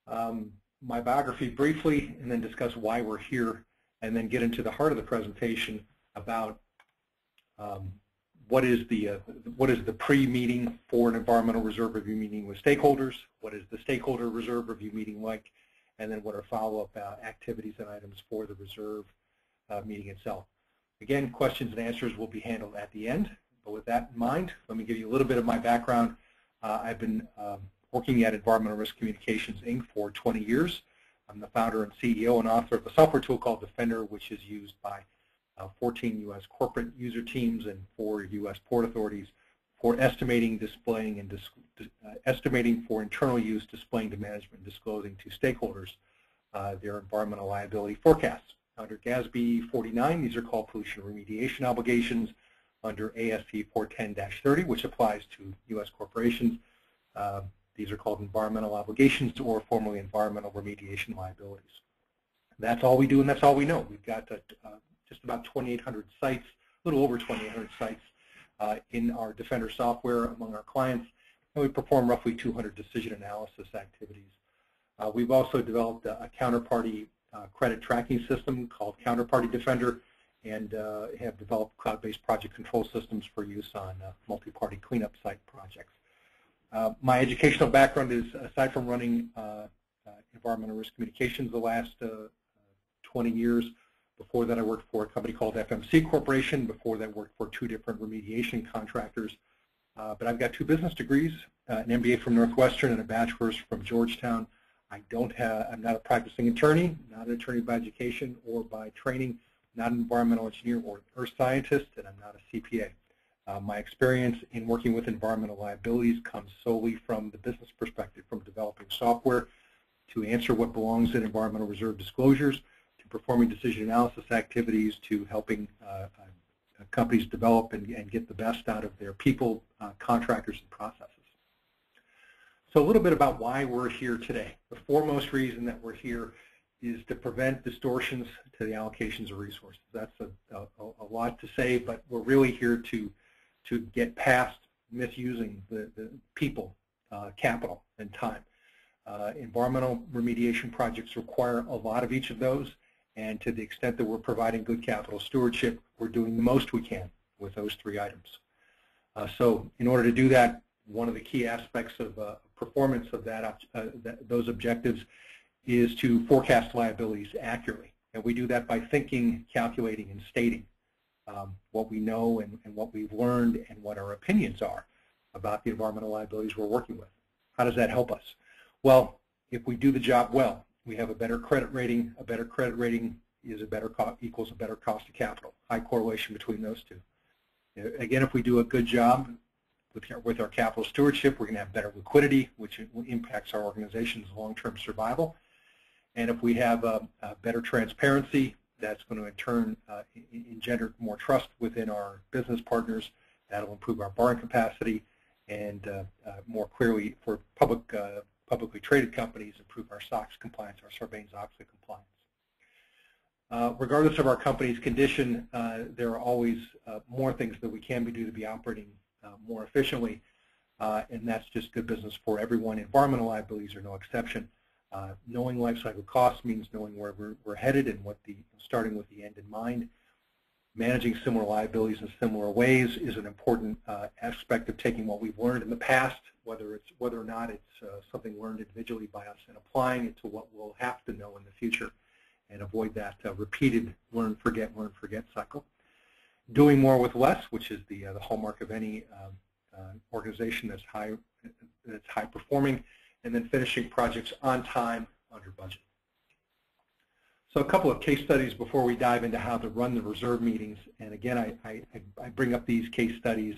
My biography briefly, and then discuss why we're here, and then get into the heart of the presentation about what is the pre-meeting for an environmental reserve review meeting with stakeholders, what is the stakeholder reserve review meeting like, and then what are follow-up activities and items for the reserve meeting itself. Again, questions and answers will be handled at the end, but with that in mind, let me give you a little bit of my background. I've been working at Environmental Risk Communications, Inc. for 20 years. I'm the founder and CEO and author of a software tool called Defender, which is used by 14 U.S. corporate user teams and 4 U.S. port authorities for estimating, displaying, and estimating for internal use, displaying to management, and disclosing to stakeholders their environmental liability forecasts. Under GASB 49, these are called pollution remediation obligations. Under ASC 410-30, which applies to U.S. corporations, these are called environmental obligations, or formerly environmental remediation liabilities. That's all we do, and that's all we know. We've got just about 2,800 sites, a little over 2,800 sites in our Defender software among our clients, and we perform roughly 200 decision analysis activities. We've also developed a counterparty credit tracking system called Counterparty Defender, and have developed cloud-based project control systems for use on multi-party cleanup site projects. My educational background is, aside from running environmental risk communications the last 20 years, before that I worked for a company called FMC Corporation. Before that I worked for 2 different remediation contractors. But I've got 2 business degrees, an MBA from Northwestern and a bachelor's from Georgetown. I'm not a practicing attorney, not an attorney by education or by training, not an environmental engineer or earth scientist, and I'm not a CPA. My experience in working with environmental liabilities comes solely from the business perspective, from developing software to answer what belongs in environmental reserve disclosures, to performing decision analysis activities, to helping companies develop and get the best out of their people, contractors, and processes. So a little bit about why we're here today. The foremost reason that we're here is to prevent distortions to the allocations of resources. That's a lot to say, but we're really here to get past misusing the people, capital, and time. Environmental remediation projects require a lot of each of those, and to the extent that we're providing good capital stewardship, we're doing the most we can with those 3 items. So in order to do that, one of the key aspects of performance of those objectives is to forecast liabilities accurately. And we do that by thinking, calculating, and stating what we know and what we've learned and what our opinions are about the environmental liabilities we're working with. How does that help us? Well, if we do the job well, we have a better credit rating. A better credit rating is equals a better cost of capital. High correlation between those 2. Again, if we do a good job with our capital stewardship, we're going to have better liquidity, which impacts our organization's long-term survival. And if we have better transparency, that's going to in turn engender more trust within our business partners. That'll improve our borrowing capacity, and more clearly for publicly traded companies, improve our SOX compliance, our Sarbanes-Oxley compliance. Regardless of our company's condition, there are always more things that we can do to be operating more efficiently, and that's just good business for everyone. Environmental liabilities are no exception. Knowing life cycle costs means knowing where we're headed and starting with the end in mind. Managing similar liabilities in similar ways is an important aspect of taking what we've learned in the past, whether or not it's something learned individually by us, and applying it to what we'll have to know in the future, and avoid that repeated learn, forget cycle. Doing more with less, which is the hallmark of any organization that's high performing, and then finishing projects on time, under budget. So a couple of case studies before we dive into how to run the reserve meetings. And again, I bring up these case studies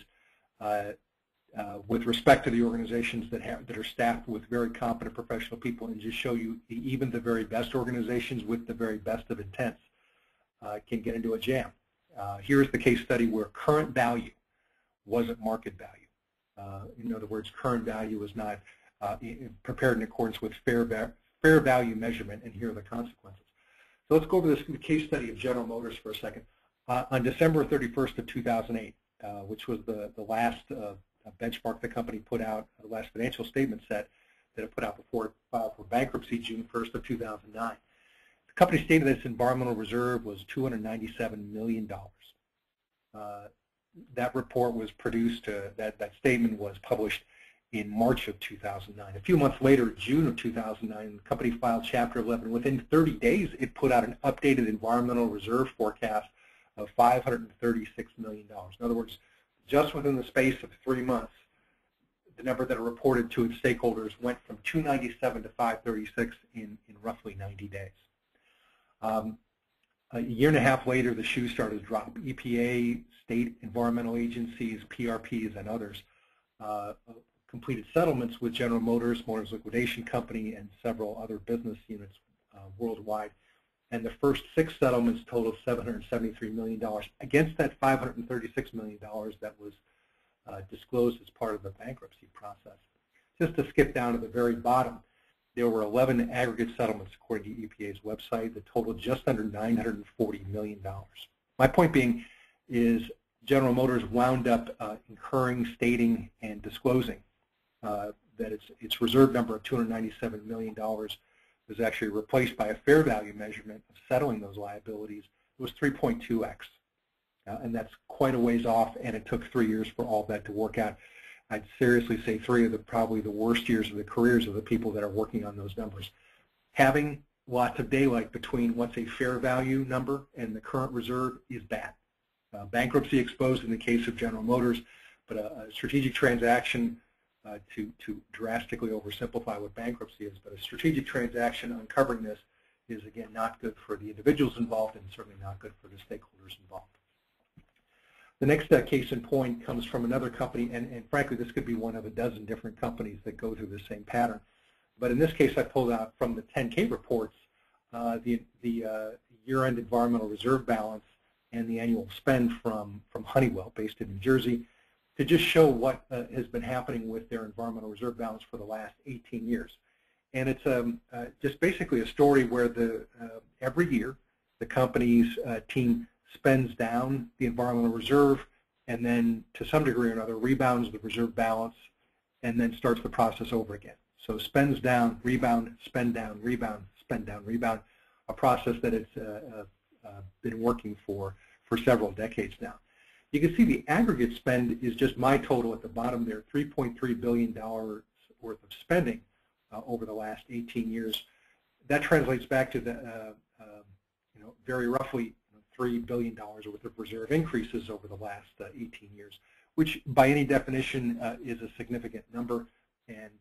with respect to the organizations that are staffed with very competent professional people, and just show you even the very best organizations with the very best of intents can get into a jam. Here's the case study where current value wasn't market value. In other words, current value was not prepared in accordance with fair value measurement, and here are the consequences. So let's go over this case study of General Motors for a second. On December 31st of 2008, which was the last benchmark the company put out, the last financial statement set, that it put out before it filed for bankruptcy June 1st of 2009. The company stated that its environmental reserve was $297 million. That report was produced, that statement was published in March of 2009. A few months later, June of 2009, the company filed Chapter 11. Within 30 days, it put out an updated environmental reserve forecast of $536 million. In other words, just within the space of 3 months, the number that it reported to its stakeholders went from 297 to 536 in roughly 90 days. A year and a half later, the shoe started to drop. EPA, state environmental agencies, PRPs, and others completed settlements with General Motors, Motors Liquidation Company, and several other business units worldwide. And the first 6 settlements totaled $773 million against that $536 million that was disclosed as part of the bankruptcy process. Just to skip down to the very bottom, there were 11 aggregate settlements according to EPA's website that totaled just under $940 million. My point being is General Motors wound up incurring, stating, and disclosing that its reserve number of $297 million was actually replaced by a fair value measurement of settling those liabilities. It was 3.2x, and that's quite a ways off, and it took 3 years for all that to work out. I'd seriously say 3 of probably the worst years of the careers of the people that are working on those numbers. Having lots of daylight between what's a fair value number and the current reserve is bad. Bankruptcy exposed in the case of General Motors, but a strategic transaction, to drastically oversimplify what bankruptcy is, but a strategic transaction uncovering this is, again, not good for the individuals involved and certainly not good for the stakeholders involved. The next case in point comes from another company, and frankly, this could be one of a dozen different companies that go through the same pattern. But in this case, I pulled out from the 10K reports the year-end environmental reserve balance and the annual spend from Honeywell, based in New Jersey, to just show what has been happening with their environmental reserve balance for the last 18 years. And it's just basically a story where every year the company's team spends down the environmental reserve and then to some degree or another rebounds the reserve balance and then starts the process over again. So spends down, rebound, spend down, rebound, spend down, rebound, a process that it's been working for several decades now. You can see the aggregate spend is just my total at the bottom there, $3.3 billion worth of spending over the last 18 years. That translates back to the very roughly $3 billion worth of reserve increases over the last 18 years, which by any definition is a significant number, and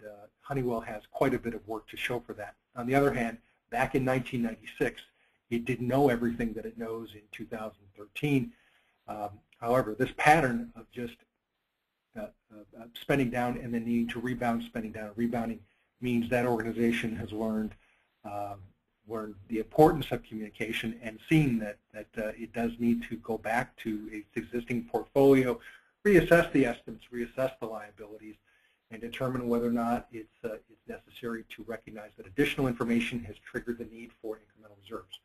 Honeywell has quite a bit of work to show for that. On the other hand, back in 1996, it didn't know everything that it knows in 2013. However, this pattern of just spending down and then needing to rebound, spending down, and rebounding means that organization has learned the importance of communication and seen that it does need to go back to its existing portfolio, reassess the estimates, reassess the liabilities, and determine whether or not it's necessary to recognize that additional information has triggered the need for incremental reserves.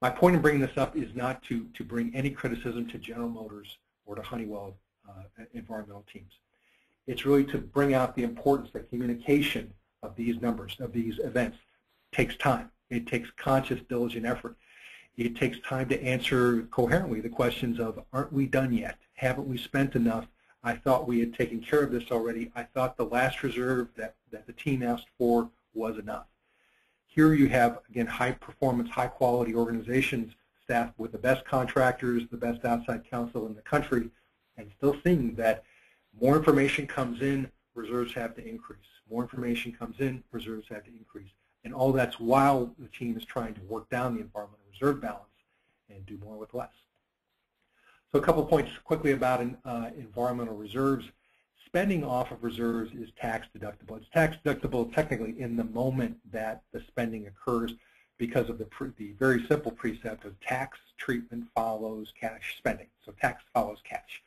My point in bringing this up is not to bring any criticism to General Motors or to Honeywell environmental teams. It's really to bring out the importance that communication of these numbers, of these events, takes time. It takes conscious, diligent effort. It takes time to answer coherently the questions of, aren't we done yet? Haven't we spent enough? I thought we had taken care of this already. I thought the last reserve that the team asked for was enough. Here you have, again, high-performance, high-quality organizations staffed with the best contractors, the best outside counsel in the country, and still seeing that more information comes in, reserves have to increase. More information comes in, reserves have to increase. And all that's while the team is trying to work down the environmental reserve balance and do more with less. So a couple points quickly about environmental reserves. Spending off of reserves is tax deductible. It's tax deductible technically in the moment that the spending occurs because of the very simple precept of tax treatment follows cash spending. So tax follows cash.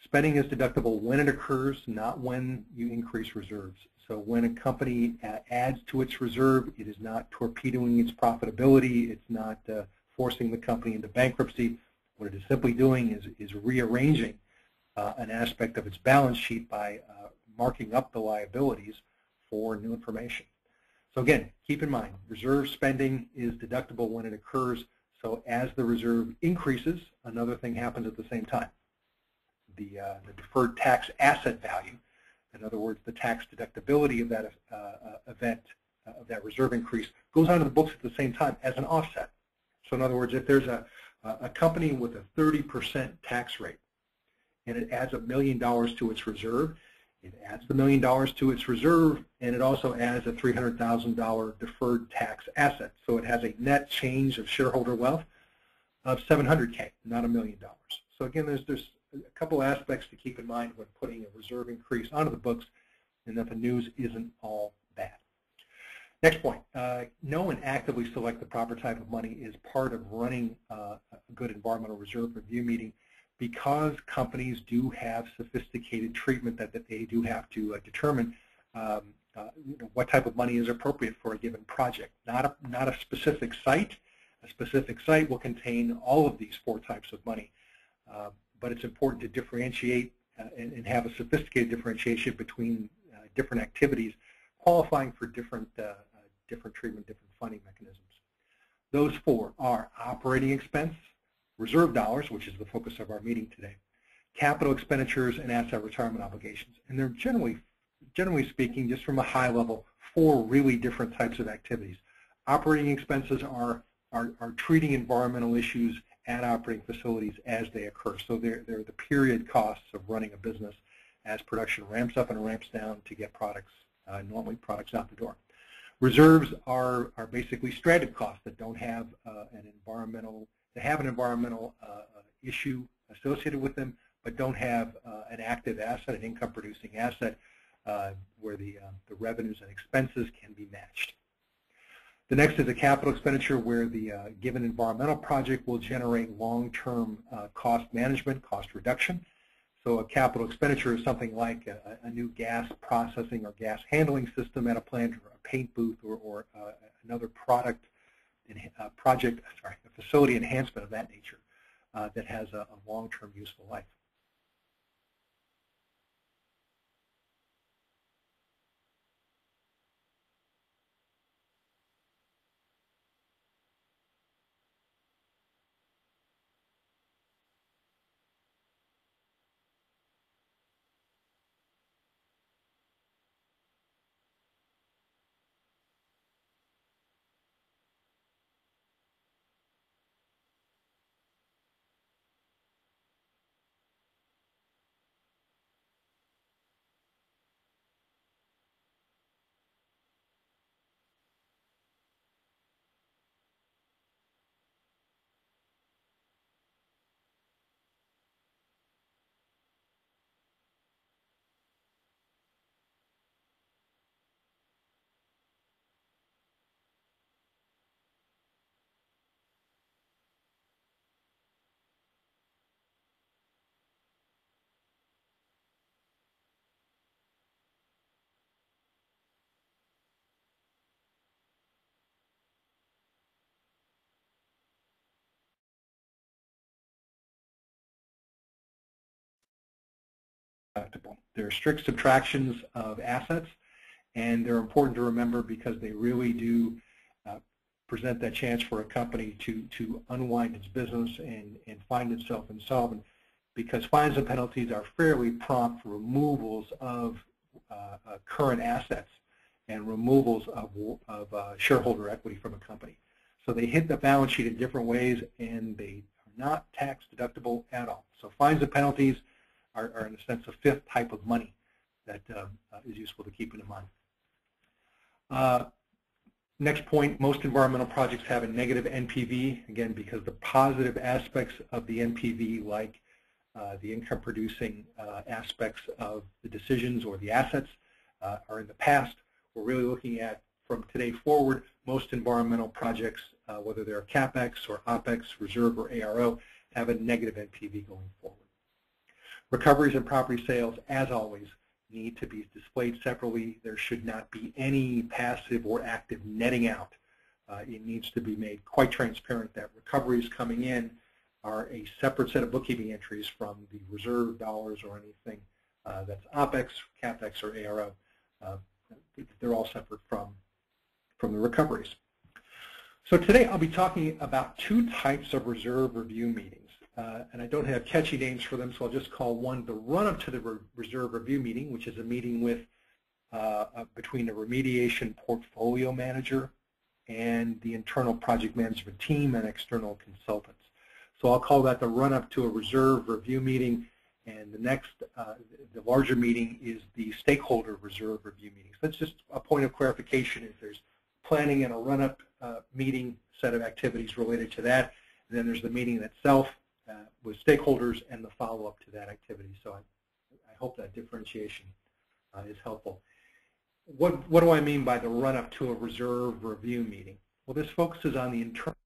Spending is deductible when it occurs, not when you increase reserves. So when a company adds to its reserve, it is not torpedoing its profitability. It's not forcing the company into bankruptcy. What it is simply doing is rearranging an aspect of its balance sheet by marking up the liabilities for new information. So again, keep in mind, reserve spending is deductible when it occurs, so as the reserve increases, another thing happens at the same time. The deferred tax asset value, in other words, the tax deductibility of that event, of that reserve increase, goes onto the books at the same time as an offset. So in other words, if there's a company with a 30% tax rate and it adds $1 million to its reserve, it adds the $1 million to its reserve, and it also adds a $300,000 deferred tax asset. So it has a net change of shareholder wealth of $700K, not $1 million. So again, there's a couple aspects to keep in mind when putting a reserve increase onto the books, and that the news isn't all bad. Next point, know and actively select the proper type of money is part of running a good environmental reserve review meeting, because companies do have sophisticated treatment that they do have to determine what type of money is appropriate for a given project. Not a specific site. A specific site will contain all of these 4 types of money, but it's important to differentiate and have a sophisticated differentiation between different activities qualifying for different treatment, different funding mechanisms. Those 4 are operating expense, reserve dollars, which is the focus of our meeting today, capital expenditures, and asset retirement obligations. And they're generally speaking, just from a high level, 4 really different types of activities. Operating expenses are treating environmental issues at operating facilities as they occur. So they're the period costs of running a business as production ramps up and ramps down to get products, normally products out the door. Reserves are basically stranded costs that don't have an environmental issue associated with them, but don't have an active asset, an income-producing asset, where the revenues and expenses can be matched. The next is a capital expenditure, where the given environmental project will generate long-term cost management, cost reduction. So a capital expenditure is something like a new gas processing or gas handling system at a plant, or a paint booth, or another a facility enhancement of that nature that has a long-term useful life. There are strict subtractions of assets, and they're important to remember because they really do present that chance for a company to unwind its business and find itself insolvent, because fines and penalties are fairly prompt removals of current assets and removals of shareholder equity from a company. So they hit the balance sheet in different ways, and they are not tax deductible at all. So fines and penalties are in a sense a 5th type of money that is useful to keep in mind. Next point, most environmental projects have a negative NPV, again, because the positive aspects of the NPV, like the income-producing aspects of the decisions or the assets, are in the past. We're really looking at, from today forward, most environmental projects, whether they're CapEx or OpEx, reserve or ARO, have a negative NPV going forward. Recoveries and property sales, as always, need to be displayed separately. There should not be any passive or active netting out. It needs to be made quite transparent that recoveries coming in are a separate set of bookkeeping entries from the reserve dollars or anything that's OpEx, CapEx, or ARO. they're all separate from the recoveries. So today I'll be talking about two types of reserve review meetings. And I don't have catchy names for them, so I'll just call one the run-up to the reserve review meeting, which is a meeting with between a remediation portfolio manager and the internal project management team and external consultants. So I'll call that the run-up to a reserve review meeting, and the next, the larger meeting is the stakeholder reserve review meeting. So that's just a point of clarification. If there's planning and a run-up meeting set of activities related to that, and then there's the meeting itself with stakeholders and the follow-up to that activity. So I hope that differentiation is helpful. What do I mean by the run-up to a reserve review meeting? Well, this focuses on the internal.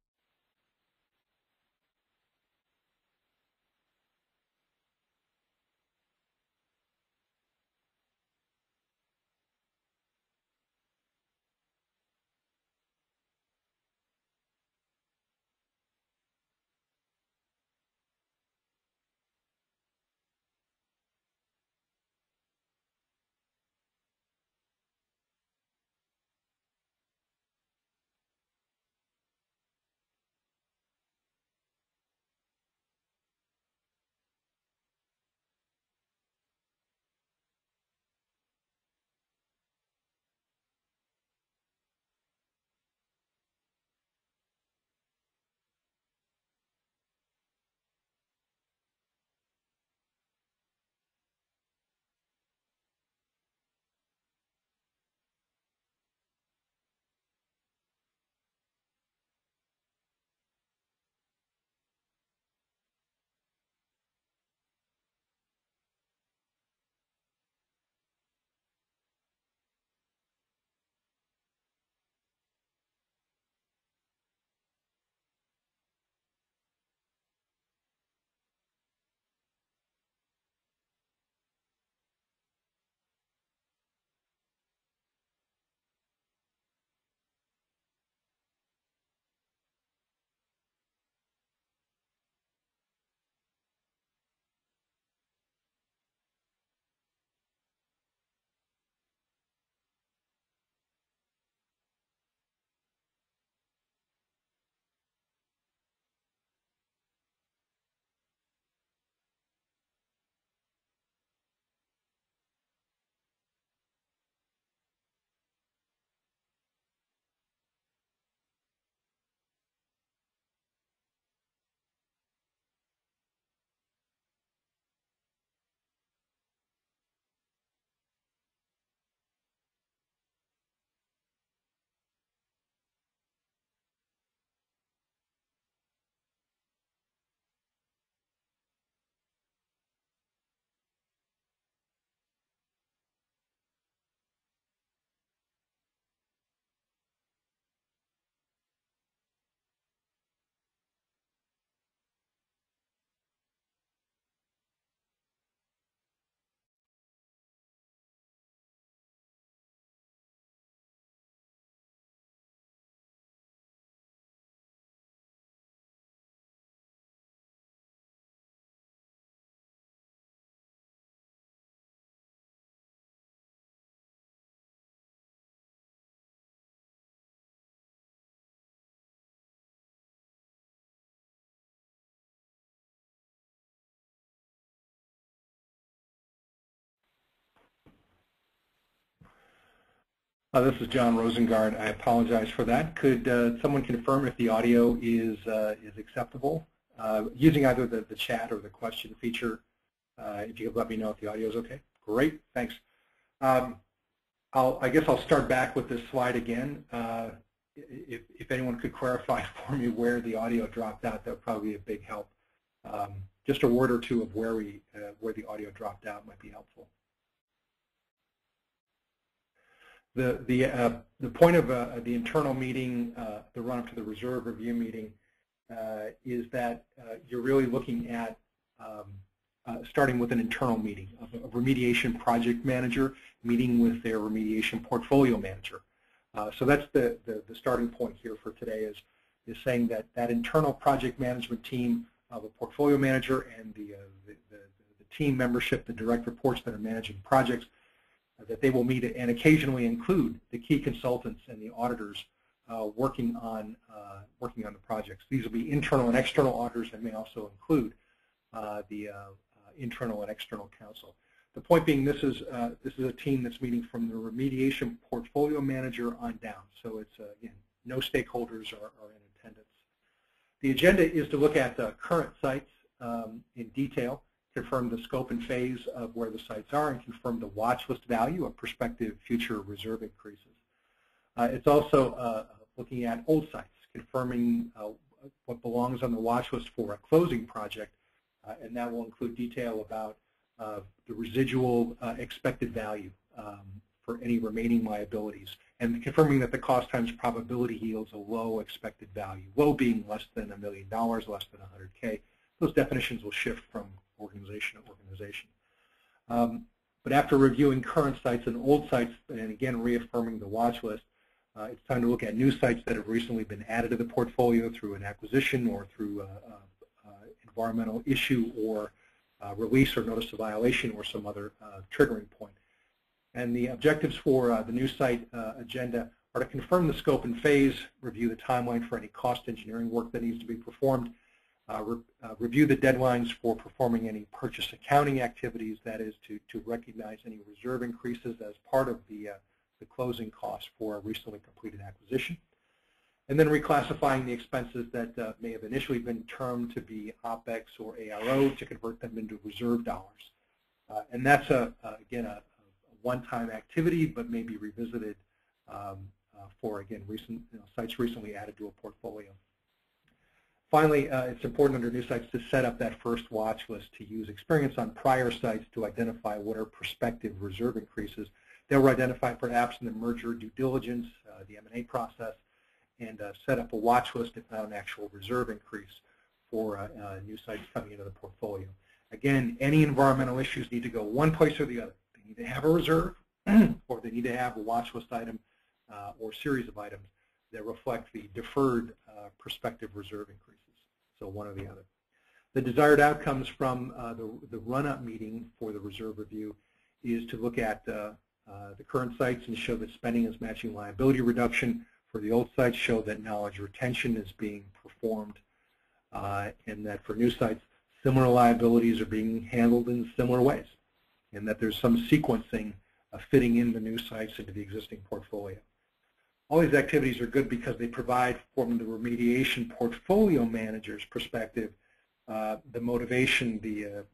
This is John Rosengard. I apologize for that. Could someone confirm if the audio is acceptable? Using either the chat or the question feature, if you could let me know if the audio is okay. Great, thanks. I guess I'll start back with this slide again. If anyone could clarify for me where the audio dropped out, that would probably be a big help. Just a word or two of where the audio dropped out might be helpful. The point of the internal meeting, the run-up to the reserve review meeting, is that you're really looking at starting with an internal meeting of a remediation project manager meeting with their remediation portfolio manager. So that's the starting point here for today is saying that that internal project management team of a portfolio manager and the team membership, the direct reports that are managing projects, that they will meet and occasionally include the key consultants and the auditors working on the projects. These will be internal and external auditors and may also include the internal and external counsel. The point being, this is a team that's meeting from the remediation portfolio manager on down. So it's again, no stakeholders are in attendance. The agenda is to look at current sites in detail, confirm the scope and phase of where the sites are, and confirm the watch list value of prospective future reserve increases. It's also looking at old sites, confirming what belongs on the watch list for a closing project, and that will include detail about the residual expected value for any remaining liabilities, and confirming that the cost times probability yields a low expected value, low being less than $1 million, less than 100K. Those definitions will shift from organization to organization. But after reviewing current sites and old sites, and again reaffirming the watch list, it's time to look at new sites that have recently been added to the portfolio through an acquisition or through environmental issue or release or notice of violation or some other triggering point. And the objectives for the new site agenda are to confirm the scope and phase, review the timeline for any cost engineering work that needs to be performed, review the deadlines for performing any purchase accounting activities, that is to recognize any reserve increases as part of the closing costs for a recently completed acquisition, and then reclassifying the expenses that may have initially been termed to be OPEX or ARO to convert them into reserve dollars. And that's, again, a one-time activity, but may be revisited for, again, sites recently added to a portfolio. Finally, it's important under new sites to set up that first watch list to use experience on prior sites to identify what are prospective reserve increases. They'll identify perhaps in the merger due diligence, the M&A process, and set up a watch list if not an actual reserve increase for new sites coming into the portfolio. Again, any environmental issues need to go one place or the other. They need to have a reserve, or they need to have a watch list item or series of items that reflect the deferred prospective reserve increases, so one or the other. The desired outcomes from the run-up meeting for the reserve review is to look at the current sites and show that spending is matching liability reduction. For the old sites, show that knowledge retention is being performed, and that for new sites, similar liabilities are being handled in similar ways, and that there's some sequencing of fitting in the new sites into the existing portfolio. All these activities are good because they provide, from the remediation portfolio manager's perspective, the motivation, the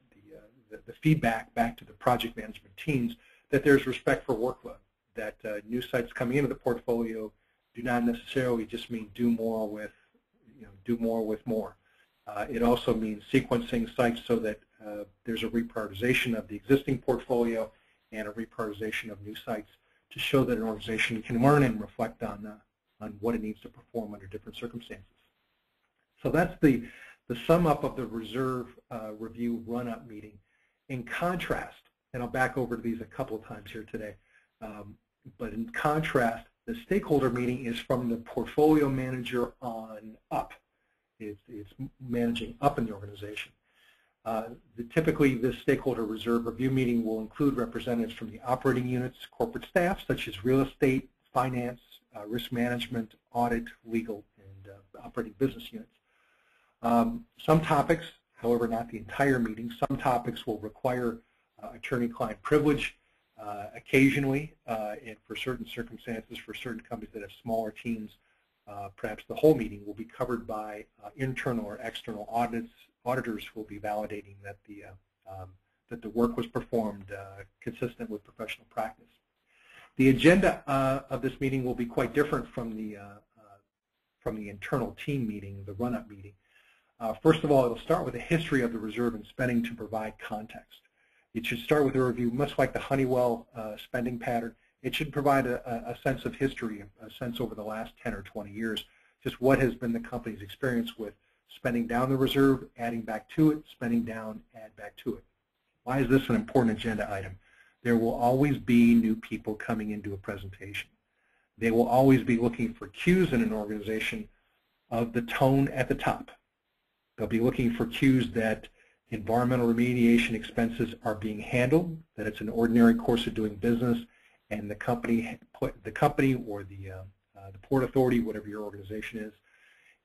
feedback back to the project management teams that there's respect for workload, that new sites coming into the portfolio do not necessarily just mean do more with more. It also means sequencing sites so that there's a reprioritization of the existing portfolio and a reprioritization of new sites to show that an organization can learn and reflect on what it needs to perform under different circumstances. So that's the sum up of the reserve review run-up meeting. In contrast, and I'll back over to these a couple of times here today, but in contrast, the stakeholder meeting is from the portfolio manager on up. It's managing up in the organization. Typically, this stakeholder reserve review meeting will include representatives from the operating units, corporate staff, such as real estate, finance, risk management, audit, legal, and operating business units. Some topics, however, not the entire meeting, some topics will require attorney-client privilege occasionally, and for certain circumstances, for certain companies that have smaller teams, perhaps the whole meeting will be covered by internal or external auditors who will be validating that the work was performed consistent with professional practice. The agenda of this meeting will be quite different from the internal team meeting, the run-up meeting. First of all, it'll start with a history of the reserve and spending to provide context. It should start with a review, much like the Honeywell spending pattern. It should provide a sense of history, a sense over the last 10 or 20 years, just what has been the company's experience with spending down the reserve, adding back to it, spending down, add back to it. Why is this an important agenda item? There will always be new people coming into a presentation. They will always be looking for cues in an organization of the tone at the top. They'll be looking for cues that environmental remediation expenses are being handled, that it's an ordinary course of doing business, and the company or the Port Authority, whatever your organization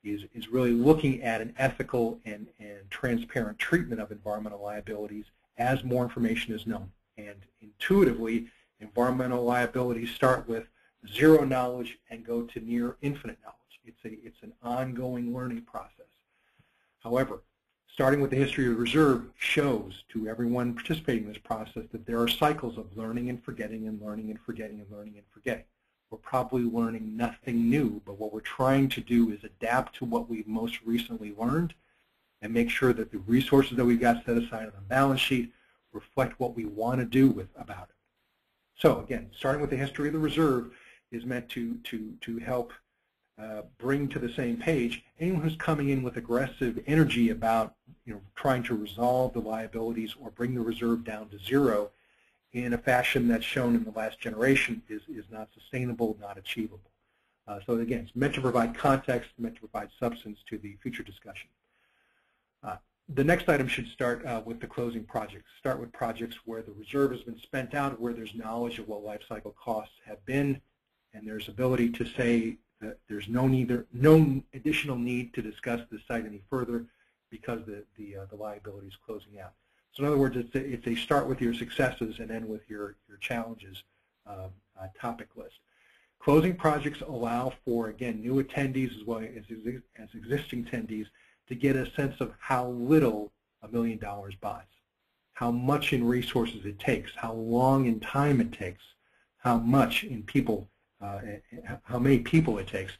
is really looking at an ethical and transparent treatment of environmental liabilities as more information is known. And intuitively, environmental liabilities start with zero knowledge and go to near infinite knowledge. It's an ongoing learning process. However, starting with the history of the reserve shows to everyone participating in this process that there are cycles of learning and forgetting and learning and forgetting and learning and forgetting. We're probably learning nothing new, but what we're trying to do is adapt to what we've most recently learned and make sure that the resources that we've got set aside on the balance sheet reflect what we want to do about it. So again, starting with the history of the reserve is meant to help bring to the same page anyone who's coming in with aggressive energy about trying to resolve the liabilities or bring the reserve down to zero in a fashion that's shown in the last generation is not sustainable, not achievable. So again, it's meant to provide context, meant to provide substance to the future discussion. The next item should start with the closing projects. Start with projects where the reserve has been spent out, where there's knowledge of what life cycle costs have been, and there's ability to say that there's no additional need to discuss this site any further because the liability is closing out. So in other words, it's a start with your successes and end with your challenges topic list. Closing projects allow for, again, new attendees as well as existing attendees to get a sense of how little $1 million buys, how much in resources it takes, how long in time it takes, how much in people, how many people it takes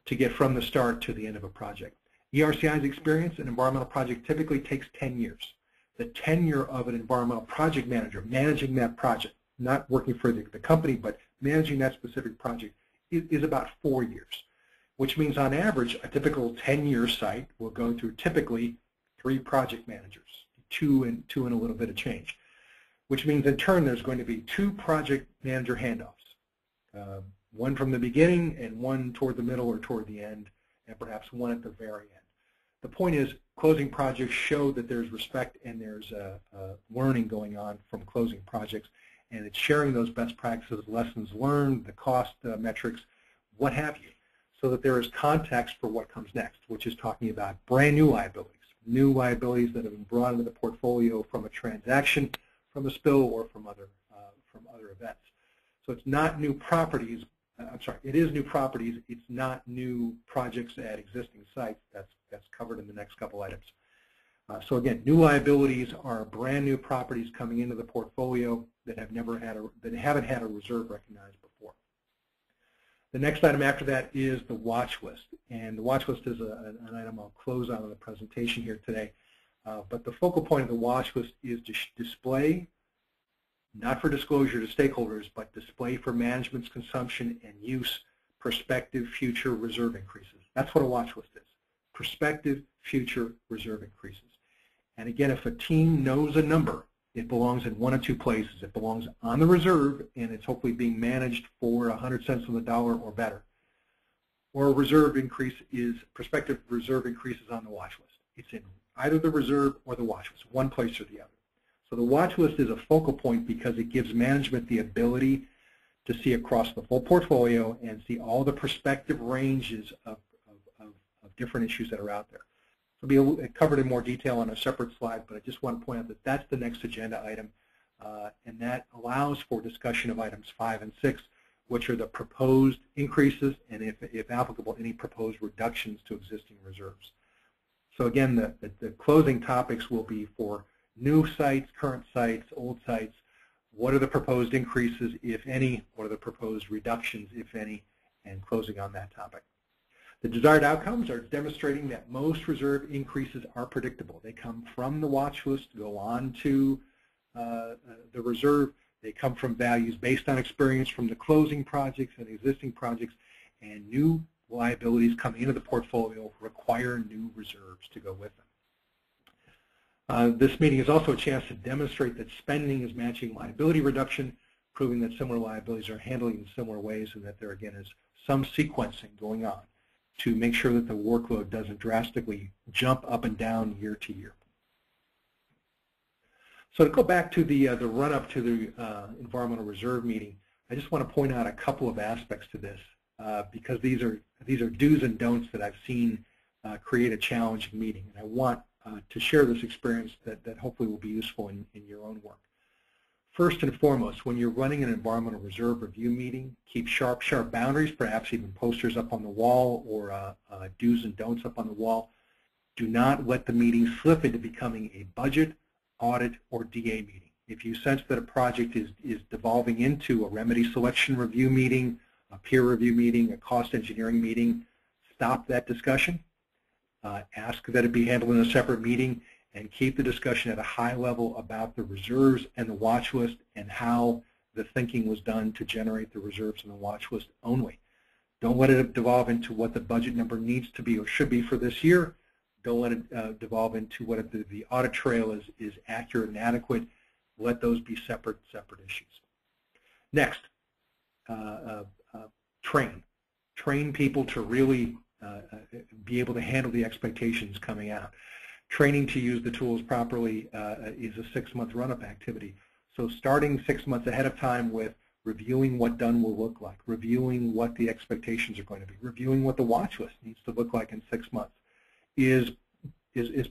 to get from the start to the end of a project. ERCI's experience, an environmental project typically takes 10 years. The tenure of an environmental project manager managing that project, not working for the company, but managing that specific project, is about 4 years, which means on average, a typical 10-year site will go through typically 3 project managers, two and a little bit of change, which means in turn there's going to be 2 project manager handoffs, one from the beginning and one toward the middle or toward the end, and perhaps one at the very end. The point is, closing projects show that there's respect and there's learning going on from closing projects, and it's sharing those best practices, lessons learned, the cost metrics, what have you, so that there is context for what comes next, which is talking about brand new liabilities that have been brought into the portfolio from a transaction, from a spill, or from other events. So it's not new properties. It is new properties. It's not new projects at existing sites. That's covered in the next couple items. So again, new liabilities are brand new properties coming into the portfolio that haven't had a reserve recognized before. The next item after that is the watch list, and the watch list is an item I'll close out of the presentation here today. But the focal point of the watch list is to display, not for disclosure to stakeholders, but display for management's consumption and use prospective future reserve increases. That's what a watch list is, prospective future reserve increases. And again, if a team knows a number, it belongs in one of 2 places. It belongs on the reserve, and it's hopefully being managed for 100 cents on the dollar or better. Or a reserve increase is, prospective reserve increases on the watch list. It's in either the reserve or the watch list, one place or the other. So the watch list is a focal point because it gives management the ability to see across the full portfolio and see all the prospective ranges of different issues that are out there. It'll be covered in more detail on a separate slide, but I just want to point out that that's the next agenda item, and that allows for discussion of items 5 and 6, which are the proposed increases and, if applicable, any proposed reductions to existing reserves. So again, the closing topics will be for new sites, current sites, old sites. What are the proposed increases, if any? What are the proposed reductions, if any? And closing on that topic. The desired outcomes are demonstrating that most reserve increases are predictable. They come from the watch list, go on to the reserve. They come from values based on experience from the closing projects and existing projects, and new liabilities coming into the portfolio require new reserves to go with them. This meeting is also a chance to demonstrate that spending is matching liability reduction, proving that similar liabilities are handled in similar ways, and that there again is some sequencing going on to make sure that the workload doesn't drastically jump up and down year to year. So to go back to the run-up to the environmental reserve meeting, I just want to point out a couple of aspects to this because these are do's and don'ts that I've seen create a challenging meeting, and I want to share this experience that hopefully will be useful in your own work. First and foremost, when you're running an environmental reserve review meeting, keep sharp boundaries, perhaps even posters up on the wall or do's and don'ts up on the wall. Do not let the meeting slip into becoming a budget, audit, or DA meeting. If you sense that a project is devolving into a remedy selection review meeting, a peer review meeting, a cost engineering meeting, stop that discussion. Ask that it be handled in a separate meeting, and keep the discussion at a high level about the reserves and the watch list and how the thinking was done to generate the reserves and the watch list only. Don't let it devolve into what the budget number needs to be or should be for this year. Don't let it devolve into what the audit trail is accurate and adequate. Let those be separate issues. Next, train people to really be able to handle the expectations coming out. Training to use the tools properly is a 6-month run-up activity. So starting 6 months ahead of time with reviewing what done will look like, reviewing what the expectations are going to be, reviewing what the watch list needs to look like in 6 months is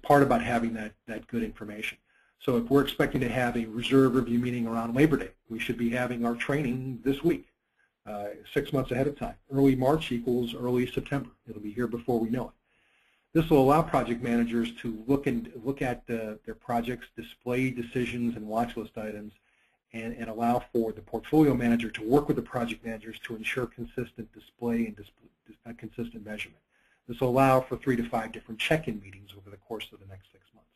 part about having that good information. So if we're expecting to have a reserve review meeting around Labor Day, we should be having our training this week, 6 months ahead of time. Early March equals early September. It'll be here before we know it. This will allow project managers to look at their projects, display decisions and watch list items, and allow for the portfolio manager to work with the project managers to ensure consistent display and consistent measurement. This will allow for 3 to 5 different check-in meetings over the course of the next 6 months.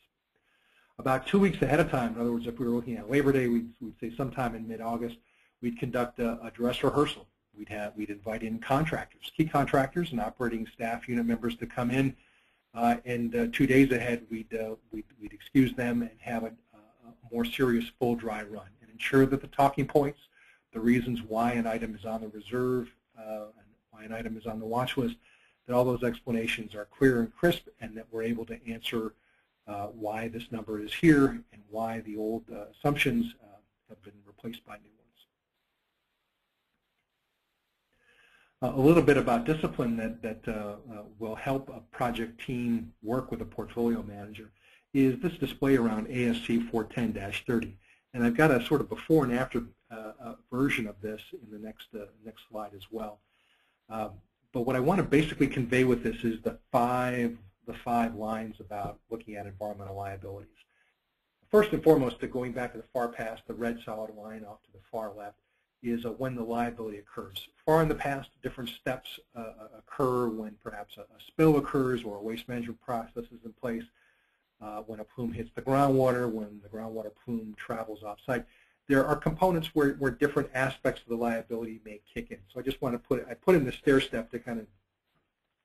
About 2 weeks ahead of time, in other words, if we were looking at Labor Day, we'd say sometime in mid-August, we'd conduct a dress rehearsal. We'd invite in contractors, key contractors and operating staff unit members to come in. And 2 days ahead, we'd excuse them and have a more serious full dry run and ensure that the talking points, the reasons why an item is on the reserve, and why an item is on the watch list, that all those explanations are clear and crisp, and that we're able to answer why this number is here and why the old assumptions have been replaced by new ones. A little bit about discipline that will help a project team work with a portfolio manager is this display around ASC 410-30. And I've got a sort of before and after version of this in the next slide as well. But what I want to basically convey with this is the five lines about looking at environmental liabilities. First and foremost, going back to the far past, the red solid line off to the far left, is when the liability occurs. Far in the past, different steps occur when perhaps a spill occurs or a waste management process is in place, when a plume hits the groundwater, when the groundwater plume travels off-site. There are components where different aspects of the liability may kick in. So I just want to I put in the stair step to kind of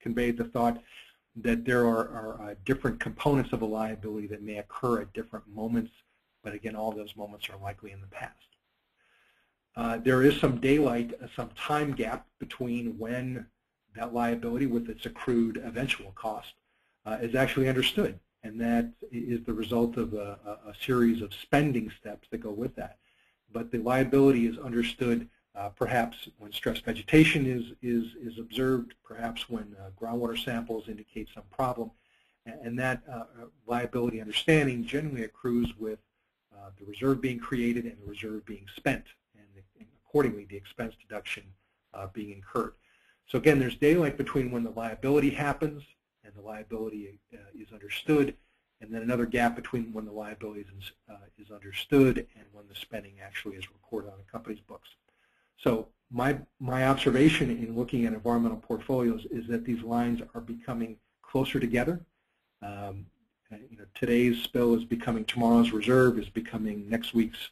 convey the thought that there are different components of a liability that may occur at different moments, but again, all those moments are likely in the past. There is some daylight, some time gap between when that liability with its accrued eventual cost is actually understood, and that is the result of a series of spending steps that go with that. But the liability is understood perhaps when stress vegetation is observed, perhaps when groundwater samples indicate some problem, and that liability understanding generally accrues with the reserve being created and the reserve being spent, and accordingly the expense deduction being incurred. So again, there's daylight between when the liability happens and the liability is understood, and then another gap between when the liability is understood and when the spending actually is recorded on a company's books. So my observation in looking at environmental portfolios is that these lines are becoming closer together. Today's spill is becoming tomorrow's reserve, is becoming next week's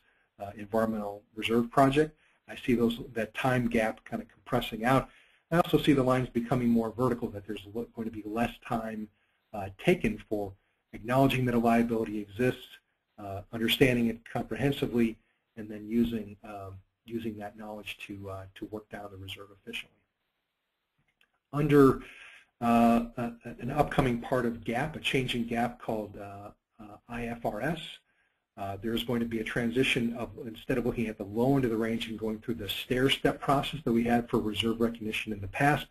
environmental reserve project. I see that time gap kind of compressing out. I also see the lines becoming more vertical, that there's going to be less time taken for acknowledging that a liability exists, understanding it comprehensively, and then using that knowledge to work down the reserve efficiently. Under an upcoming part of GAAP, a changing GAAP called IFRS, There's going to be a transition of, instead of looking at the low end of the range and going through the stair-step process that we had for reserve recognition in the past,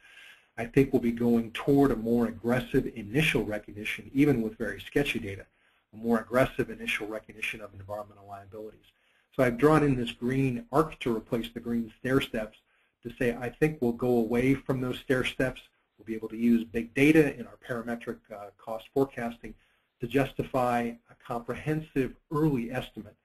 I think we'll be going toward a more aggressive initial recognition, even with very sketchy data, a more aggressive initial recognition of environmental liabilities. So I've drawn in this green arc to replace the green stair steps to say I think we'll go away from those stair steps. We'll be able to use big data in our parametric cost forecasting to justify a comprehensive early estimate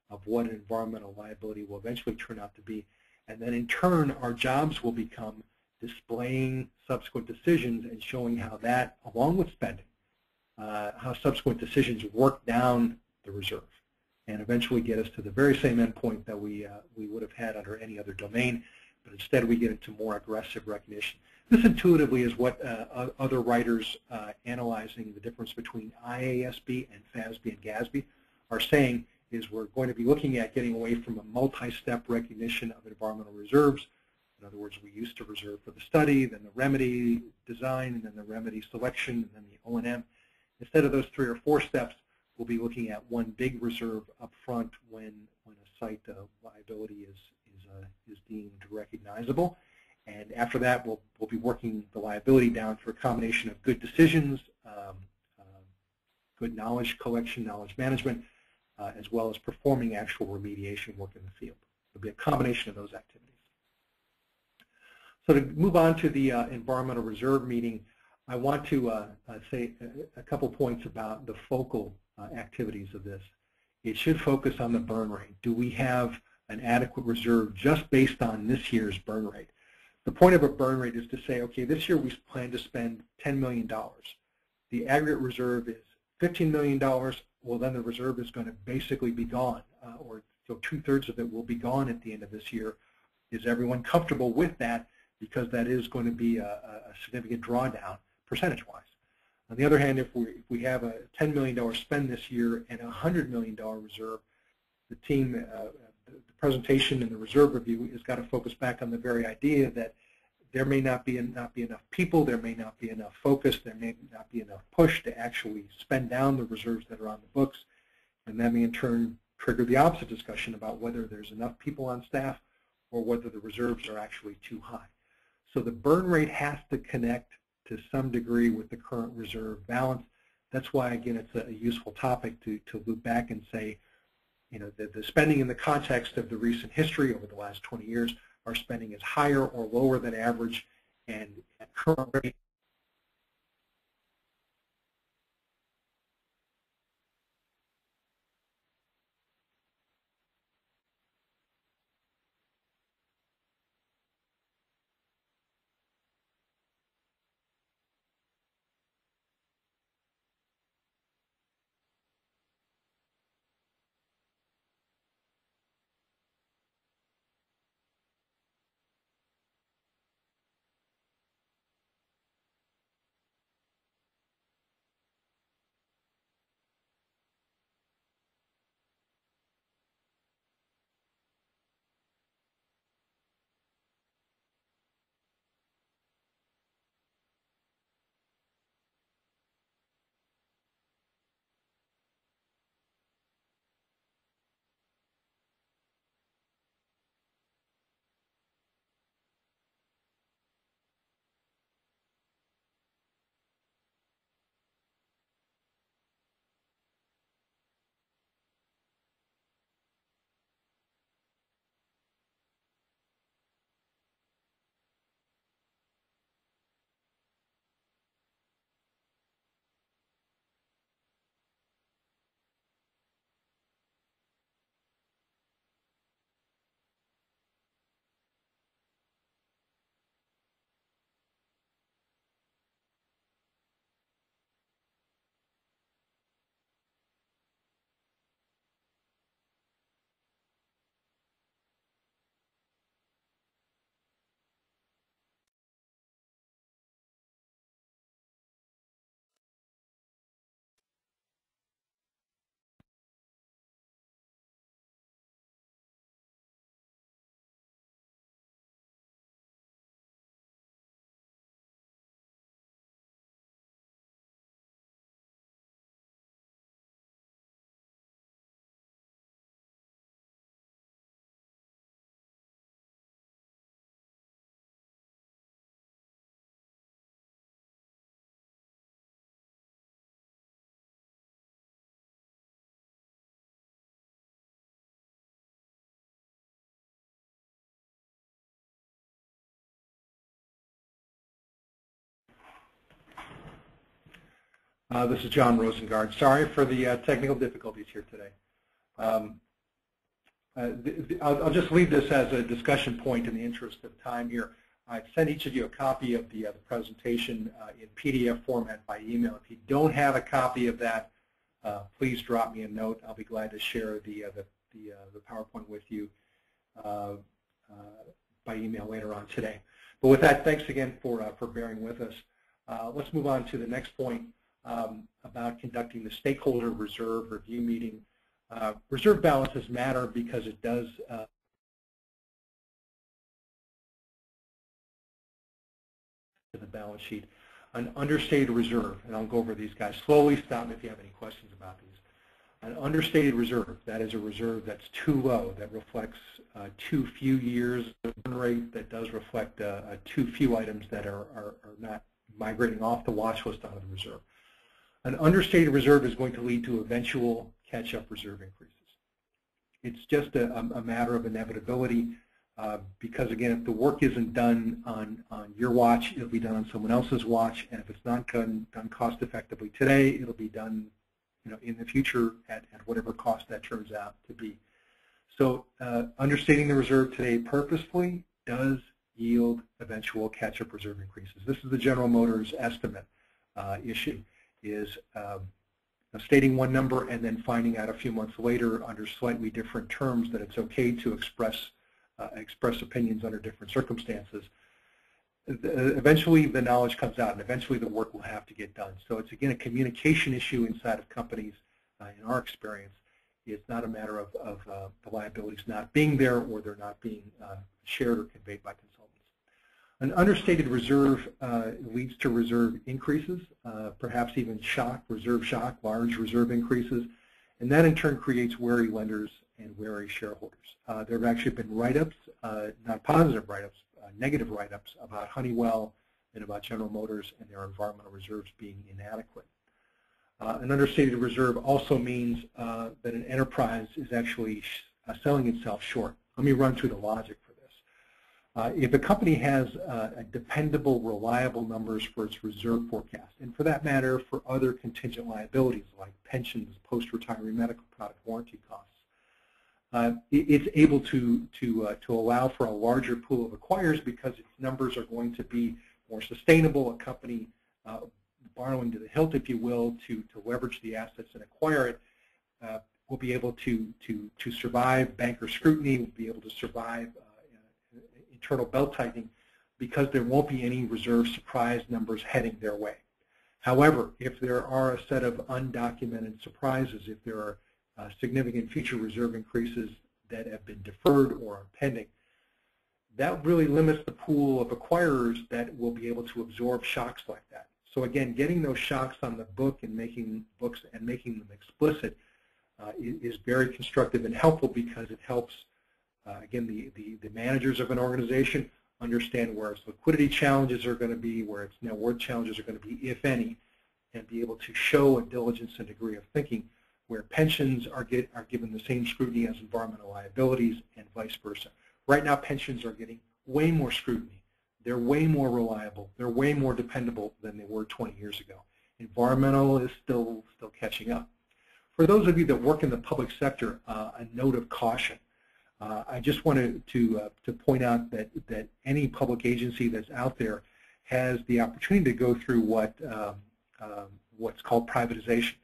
of what an environmental liability will eventually turn out to be. And then in turn, our jobs will become displaying subsequent decisions and showing how that, along with spending, how subsequent decisions work down the reserve and eventually get us to the very same endpoint that we would have had under any other domain, but instead we get into more aggressive recognition. This intuitively is what other writers analyzing the difference between IASB and FASB and GASB are saying is we're going to be looking at getting away from a multi-step recognition of environmental reserves. In other words, we used to reserve for the study, then the remedy design, and then the remedy selection, and then the O&M. Instead of those 3 or 4 steps, we'll be looking at one big reserve up front when a site liability is deemed recognizable. And after that, we'll be working the liability down through a combination of good decisions, good knowledge collection, knowledge management, as well as performing actual remediation work in the field. There'll be a combination of those activities. So to move on to the environmental reserve meeting, I want to say a couple points about the focal activities of this. It should focus on the burn rate. Do we have an adequate reserve just based on this year's burn rate? The point of a burn rate is to say, okay, this year we plan to spend $10 million. The aggregate reserve is $15 million. Well, then the reserve is going to basically be gone, or so 2/3 of it will be gone at the end of this year. Is everyone comfortable with that? Because that is going to be a significant drawdown percentage-wise. On the other hand, if we have a $10 million spend this year and a $100 million reserve, the team, the presentation and the reserve review has got to focus back on the very idea that there may not be enough people, there may not be enough focus, there may not be enough push to actually spend down the reserves that are on the books, and that may in turn trigger the opposite discussion about whether there's enough people on staff or whether the reserves are actually too high. So the burn rate has to connect to some degree with the current reserve balance. That's why, again, it's a useful topic to loop back and say, you know, the spending in the context of the recent history over the last 20 years, our spending is higher or lower than average, and at current rate, This is John Rosengard. Sorry for the technical difficulties here today. I'll just leave this as a discussion point in the interest of time here. I've sent each of you a copy of the presentation in PDF format by email. If you don't have a copy of that, please drop me a note. I'll be glad to share the PowerPoint with you by email later on today. But with that, thanks again for bearing with us. Let's move on to the next point about conducting the stakeholder reserve review meeting. Reserve balances matter because it does the balance sheet. An understated reserve, and I'll go over these guys slowly, stop me if you have any questions about these. An understated reserve, that is a reserve that's too low, that reflects too few years of run rate, that does reflect too few items that are not migrating off the watch list onto the reserve. An understated reserve is going to lead to eventual catch-up reserve increases. It's just a matter of inevitability because, again, if the work isn't done on your watch, it'll be done on someone else's watch, and if it's not done cost-effectively today, it'll be done in the future at whatever cost that turns out to be. So understating the reserve today purposefully does yield eventual catch-up reserve increases. This is the General Motors estimate issue, is stating one number and then finding out a few months later under slightly different terms that it's okay to express opinions under different circumstances. Eventually the knowledge comes out and eventually the work will have to get done. So it's, again, a communication issue inside of companies in our experience. It's not a matter of the liabilities not being there or they're not being shared or conveyed by consultants. An understated reserve leads to reserve increases, perhaps even reserve shock, large reserve increases, and that in turn creates wary lenders and wary shareholders. There have actually been write-ups, not positive write-ups, negative write-ups about Honeywell and about General Motors and their environmental reserves being inadequate. An understated reserve also means that an enterprise is actually selling itself short. Let me run through the logic for this. If a company has dependable, reliable numbers for its reserve forecast, and for that matter for other contingent liabilities like pensions, post-retirement medical product warranty costs, it's able to allow for a larger pool of acquirers because its numbers are going to be more sustainable. A company borrowing to the hilt, if you will, to leverage the assets and acquire it, will be able to survive banker scrutiny, will be able to survive internal belt tightening because there won't be any reserve surprise numbers heading their way. However, if there are a set of undocumented surprises, if there are significant future reserve increases that have been deferred or are pending, that really limits the pool of acquirers that will be able to absorb shocks like that. So again, getting those shocks on the book and making them explicit is very constructive and helpful because it helps, again, the managers of an organization understand where its liquidity challenges are going to be, where its net worth challenges are going to be, if any, and be able to show a diligence and degree of thinking where pensions are given the same scrutiny as environmental liabilities and vice versa. Right now, pensions are getting way more scrutiny. They're way more reliable. They're way more dependable than they were 20 years ago. Environmental is still catching up. For those of you that work in the public sector, a note of caution. I just wanted to point out that any public agency that's out there has the opportunity to go through what's called privatization.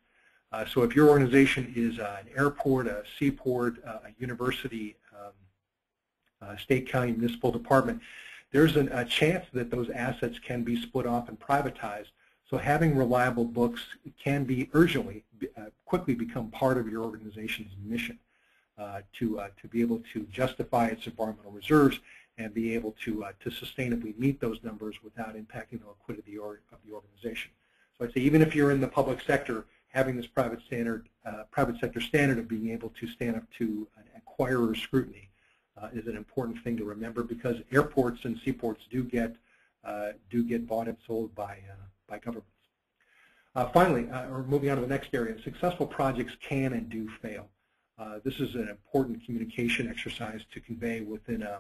So if your organization is an airport, a seaport, a university, state, county, municipal department, there's a chance that those assets can be split off and privatized. So having reliable books can be quickly become part of your organization's mission to be able to justify its environmental reserves and be able to sustainably meet those numbers without impacting the liquidity of the organization. So I'd say even if you're in the public sector, having this private sector standard of being able to stand up to an acquirer scrutiny is an important thing to remember because airports and seaports do get bought and sold by governments. Finally, we're moving on to the next area. Successful projects can and do fail. This is an important communication exercise to convey within an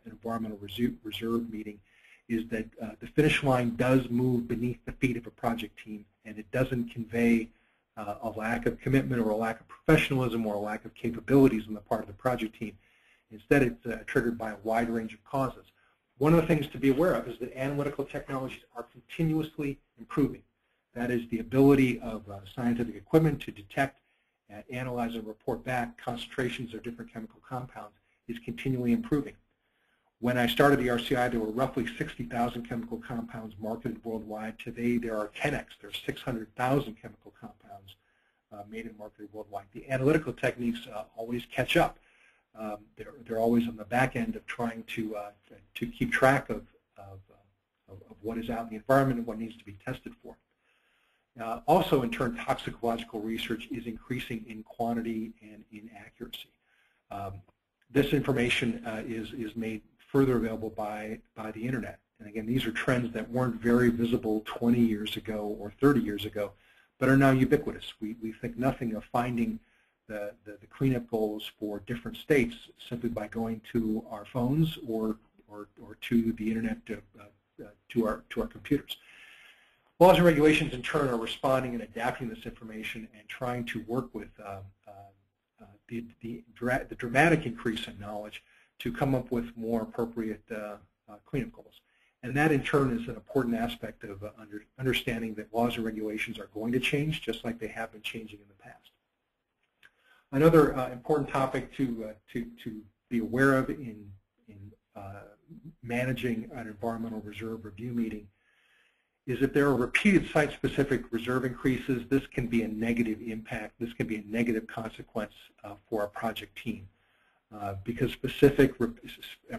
environmental reserve meeting. is that the finish line does move beneath the feet of a project team, and it doesn't convey a lack of commitment or a lack of professionalism or a lack of capabilities on the part of the project team. Instead, it's triggered by a wide range of causes. One of the things to be aware of is that analytical technologies are continuously improving. That is, the ability of scientific equipment to detect, analyze, and report back concentrations of different chemical compounds is continually improving. When I started the RCI, there were roughly 60,000 chemical compounds marketed worldwide. Today, there are 10x. There are 600,000 chemical compounds made and marketed worldwide. The analytical techniques always catch up. They're always on the back end of trying to keep track of what is out in the environment and what needs to be tested for. Also, in turn, toxicological research is increasing in quantity and in accuracy. This information is made further available by the internet. And again, these are trends that weren't very visible 20 years ago or 30 years ago, but are now ubiquitous. We think nothing of finding the cleanup goals for different states simply by going to our phones or to the internet, to our computers. Laws and regulations, in turn, are responding and adapting this information and trying to work with the dramatic increase in knowledge to come up with more appropriate cleanup goals. And that, in turn, is an important aspect of understanding that laws and regulations are going to change, just like they have been changing in the past. Another important topic to be aware of in managing an environmental reserve review meeting is if there are repeated site-specific reserve increases, this can be a negative impact. This can be a negative consequence for a project team because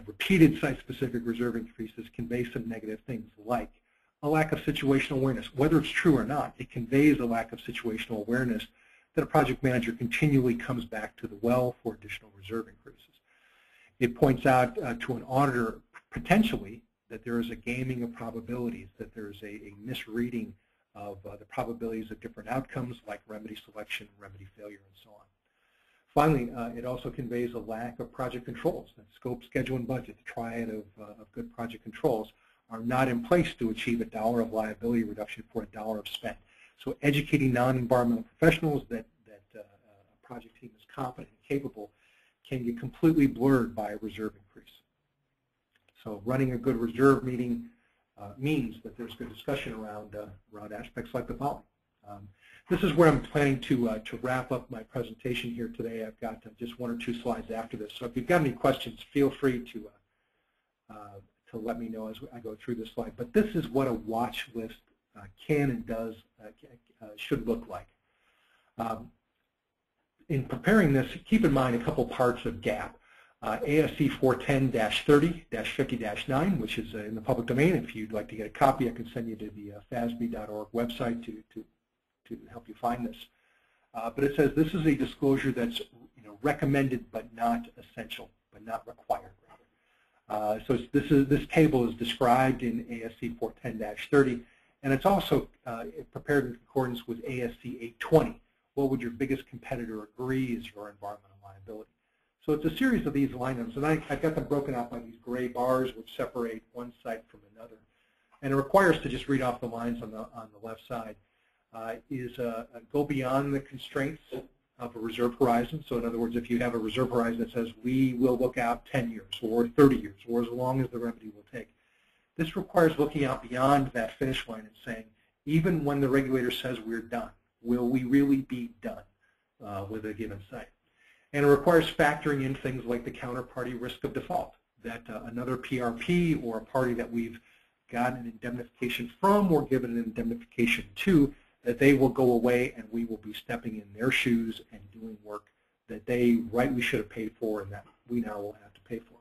repeated site-specific reserve increases convey some negative things like a lack of situational awareness. Whether it's true or not, it conveys a lack of situational awareness that a project manager continually comes back to the well for additional reserve increases. It points out to an auditor potentially that there is a gaming of probabilities, that there is a misreading of the probabilities of different outcomes like remedy selection, remedy failure, and so on. Finally, it also conveys a lack of project controls. That scope, schedule, and budget, the triad of good project controls, are not in place to achieve $1 of liability reduction for $1 of spend. So educating non-environmental professionals that a project team is competent and capable can get completely blurred by a reserve increase. So running a good reserve meeting means that there's good discussion around aspects like the following. This is where I'm planning to wrap up my presentation here today. I've got just 1 or 2 slides after this. So if you've got any questions, feel free to let me know as I go through this slide. But this is what a watch list can and does should look like. In preparing this, keep in mind a couple parts of GAP. ASC 410-30-50-9, which is in the public domain. If you'd like to get a copy, I can send you to the FASB.org website to help you find this. But it says this is a disclosure that's recommended but not essential, but not required. So this table is described in ASC 410-30, and it's also prepared in accordance with ASC 820. What would your biggest competitor agree is your environmental liability? So it's a series of these line items, and I've got them broken out by these gray bars which separate one site from another. And it requires to just read off the lines on the left side. Go beyond the constraints of a reserve horizon. So in other words, if you have a reserve horizon that says we will look out 10 years or 30 years or as long as the remedy will take, this requires looking out beyond that finish line and saying, even when the regulator says we're done, will we really be done with a given site? And it requires factoring in things like the counterparty risk of default, that another PRP or a party that we've gotten an indemnification from or given an indemnification to, that they will go away and we will be stepping in their shoes and doing work that they rightly should have paid for and that we now will have to pay for.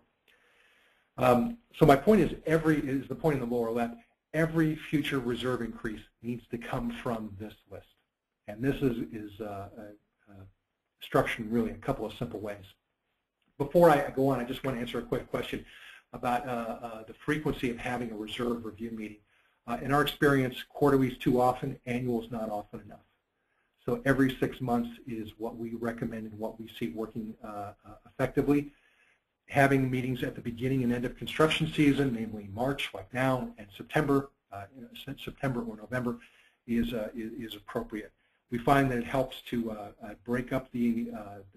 So my point is, the point in the lower left, every future reserve increase needs to come from this list. And this is structured really in a couple of simple ways. Before I go on, I just want to answer a quick question about the frequency of having a reserve review meeting. In our experience, quarterly is too often, annual is not often enough. So every 6 months is what we recommend and what we see working effectively. having meetings at the beginning and end of construction season, namely March, like now, and September, September or November, is appropriate. We find that it helps to break up the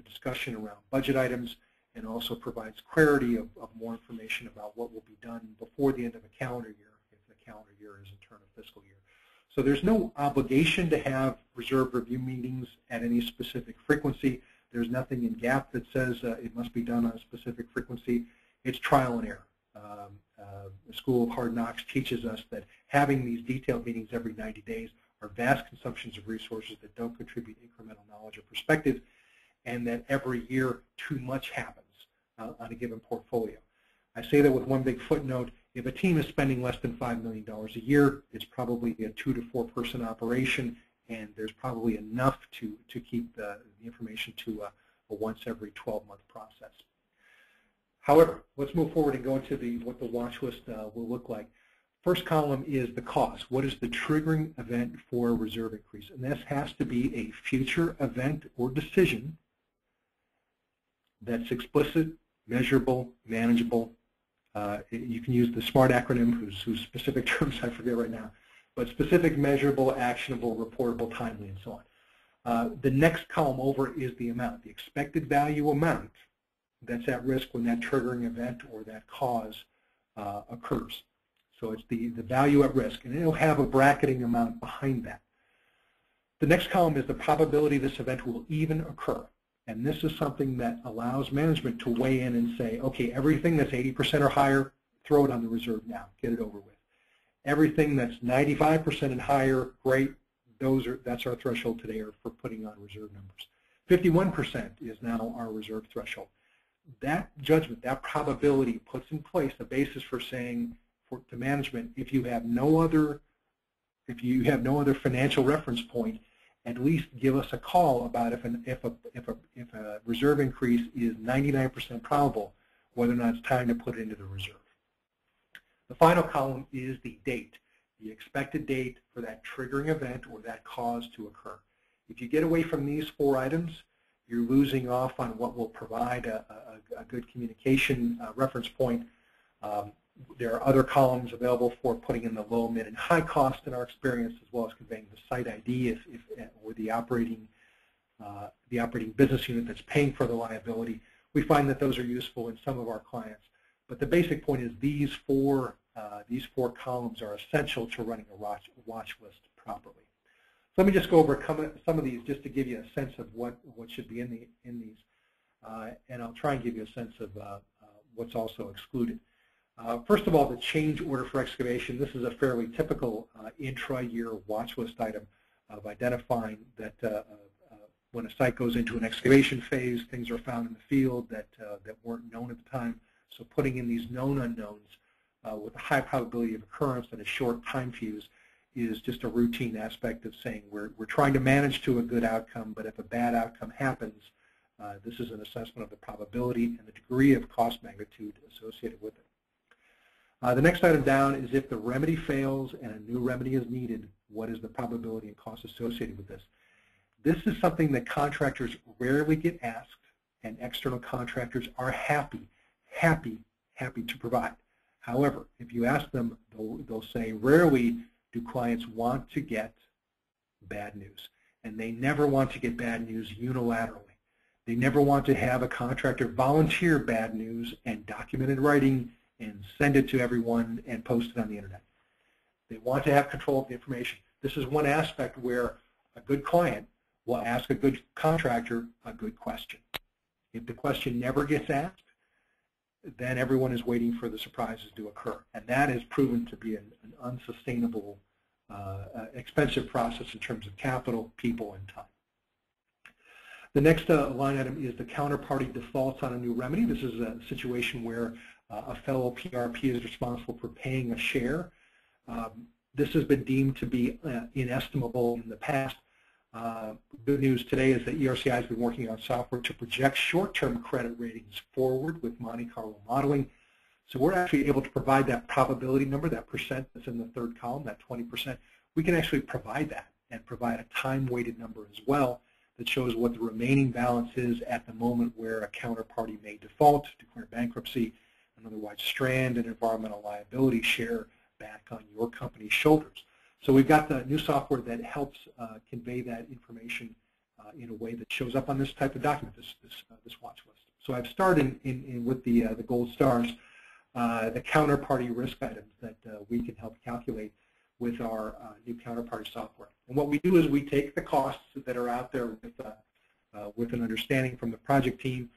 discussion around budget items, and also provides clarity of more information about what will be done before the end of a calendar year, if the calendar year is in turn a fiscal year. So there's no obligation to have reserve review meetings at any specific frequency. There's nothing in GAAP that says it must be done on a specific frequency. It's trial and error. The School of Hard Knocks teaches us that having these detailed meetings every 90 days are vast consumptions of resources that don't contribute incremental knowledge or perspective, and that every year too much happens on a given portfolio. I say that with one big footnote. If a team is spending less than $5 million a year, it's probably a 2 to 4 person operation, and there's probably enough to keep the information to a once every 12-month process. However, let's move forward and go into what the watch list will look like. First column is the cost. What is the triggering event for a reserve increase? And this has to be a future event or decision that's explicit, measurable, manageable. You can use the SMART acronym, whose specific terms I forget right now, but specific, measurable, actionable, reportable, timely, and so on. The next column over is the amount, the expected value amount that's at risk when that triggering event or that cause occurs. So it's the value at risk, and it'll have a bracketing amount behind that. The next column is the probability this event will even occur. And this is something that allows management to weigh in and say, okay, everything that's 80% or higher, throw it on the reserve now, get it over with. Everything that's 95% and higher, great, that's our threshold today for putting on reserve numbers. 51% is now our reserve threshold. That judgment, that probability puts in place a basis for saying to management, if you have no other financial reference point, at least give us a call about if a reserve increase is 99% probable, whether or not it's time to put it into the reserve. The final column is the date, the expected date for that triggering event or that cause to occur. If you get away from these 4 items, you're losing off on what will provide a good communication reference point. There are other columns available for putting in the low, mid, and high cost in our experience, as well as conveying the site ID or the operating business unit that's paying for the liability. We find that those are useful in some of our clients. But the basic point is these four columns are essential to running a watch list properly. So let me just go over some of these just to give you a sense of what should be in these, and I'll try and give you a sense of what's also excluded. First of all, the change order for excavation. This is a fairly typical intra-year watch list item of identifying that when a site goes into an excavation phase, things are found in the field that weren't known at the time. So putting in these known unknowns with a high probability of occurrence and a short time fuse is just a routine aspect of saying we're trying to manage to a good outcome, but if a bad outcome happens, this is an assessment of the probability and the degree of cost magnitude associated with it. The next item down is if the remedy fails and a new remedy is needed, what is the probability and cost associated with this? This is something that contractors rarely get asked, and external contractors are happy to provide. However, if you ask them, they'll say rarely do clients want to get bad news, and they never want to get bad news unilaterally. They never want to have a contractor volunteer bad news and document in writing and send it to everyone and post it on the internet. They want to have control of the information. This is one aspect where a good client will ask a good contractor a good question. If the question never gets asked, then everyone is waiting for the surprises to occur. And that has proven to be an unsustainable, expensive process in terms of capital, people, and time. The next line item is the counterparty defaults on a new remedy. This is a situation where a fellow PRP is responsible for paying a share. This has been deemed to be inestimable in the past. Good news today is that ERCI has been working on software to project short-term credit ratings forward with Monte Carlo modeling. So we're actually able to provide that probability number, that percent that's in the third column, that 20%. We can actually provide that and provide a time-weighted number as well that shows what the remaining balance is at the moment where a counterparty may default, declare bankruptcy, and otherwise strand an environmental liability share back on your company's shoulders. So we've got the new software that helps convey that information in a way that shows up on this type of document, this watch list. So I've started with the gold stars, the counterparty risk items that we can help calculate with our new counterparty software. And what we do is we take the costs that are out there with an understanding from the project team.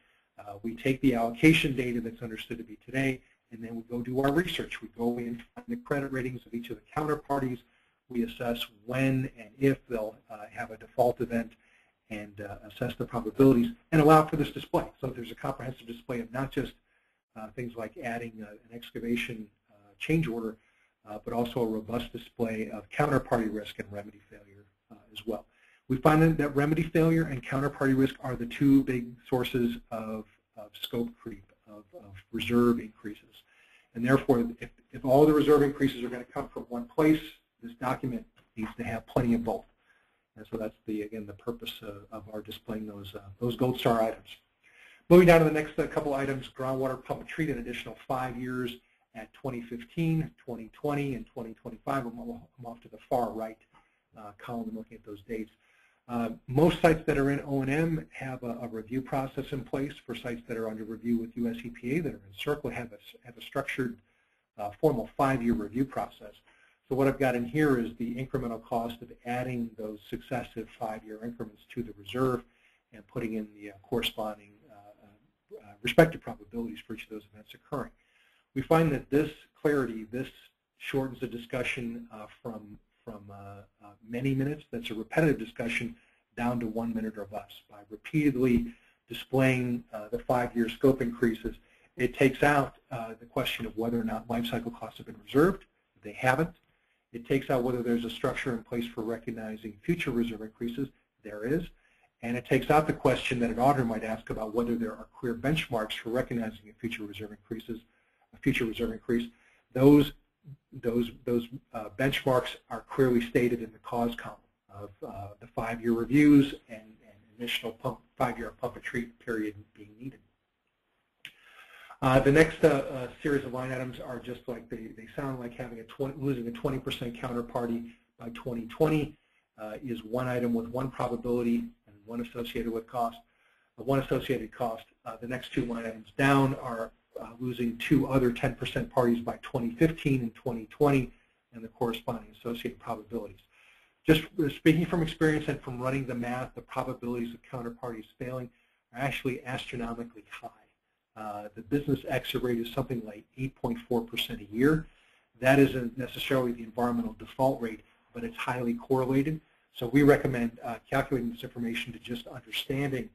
We take the allocation data that's understood to be today, and then we go do our research. We go in, find the credit ratings of each of the counterparties. We assess when and if they'll have a default event, and assess the probabilities and allow for this display. So there's a comprehensive display of not just things like adding an excavation change order, but also a robust display of counterparty risk and remedy failure as well. We find that remedy failure and counterparty risk are the two big sources of scope creep, of reserve increases. And therefore, if all the reserve increases are going to come from one place, this document needs to have plenty of both. And so that's again the purpose of our displaying those gold star items. Moving down to the next couple items, groundwater pump and treat an additional 5 years at 2015, 2020, and 2025. I'm off to the far right column looking at those dates. Most sites that are in O&M have a review process in place. For sites that are under review with US EPA that are in CERCLA have a structured formal 5-year review process. So what I've got in here is the incremental cost of adding those successive 5-year increments to the reserve and putting in the corresponding respective probabilities for each of those events occurring. We find that this clarity, this shortens the discussion from many minutes, that's a repetitive discussion, down to 1 minute or less. By repeatedly displaying the 5-year scope increases, it takes out the question of whether or not life cycle costs have been reserved. They haven't. It takes out whether there's a structure in place for recognizing future reserve increases. There is. And it takes out the question that an auditor might ask about whether there are clear benchmarks for recognizing a future reserve increase. Those benchmarks are clearly stated in the cause column of the 5-year reviews and initial 5-year pump and treat period being needed. The next series of line items are just like they sound like having losing a 20% counterparty by 2020 is one item with one probability and one associated with cost. One associated cost. The next two line items down are losing 2 other 10% parties by 2015 and 2020 and the corresponding associated probabilities. Just speaking from experience and from running the math, the probabilities of counterparties failing are actually astronomically high. The business exit rate is something like 8.4% a year. That isn't necessarily the environmental default rate, but it's highly correlated. So we recommend calculating this information to just understanding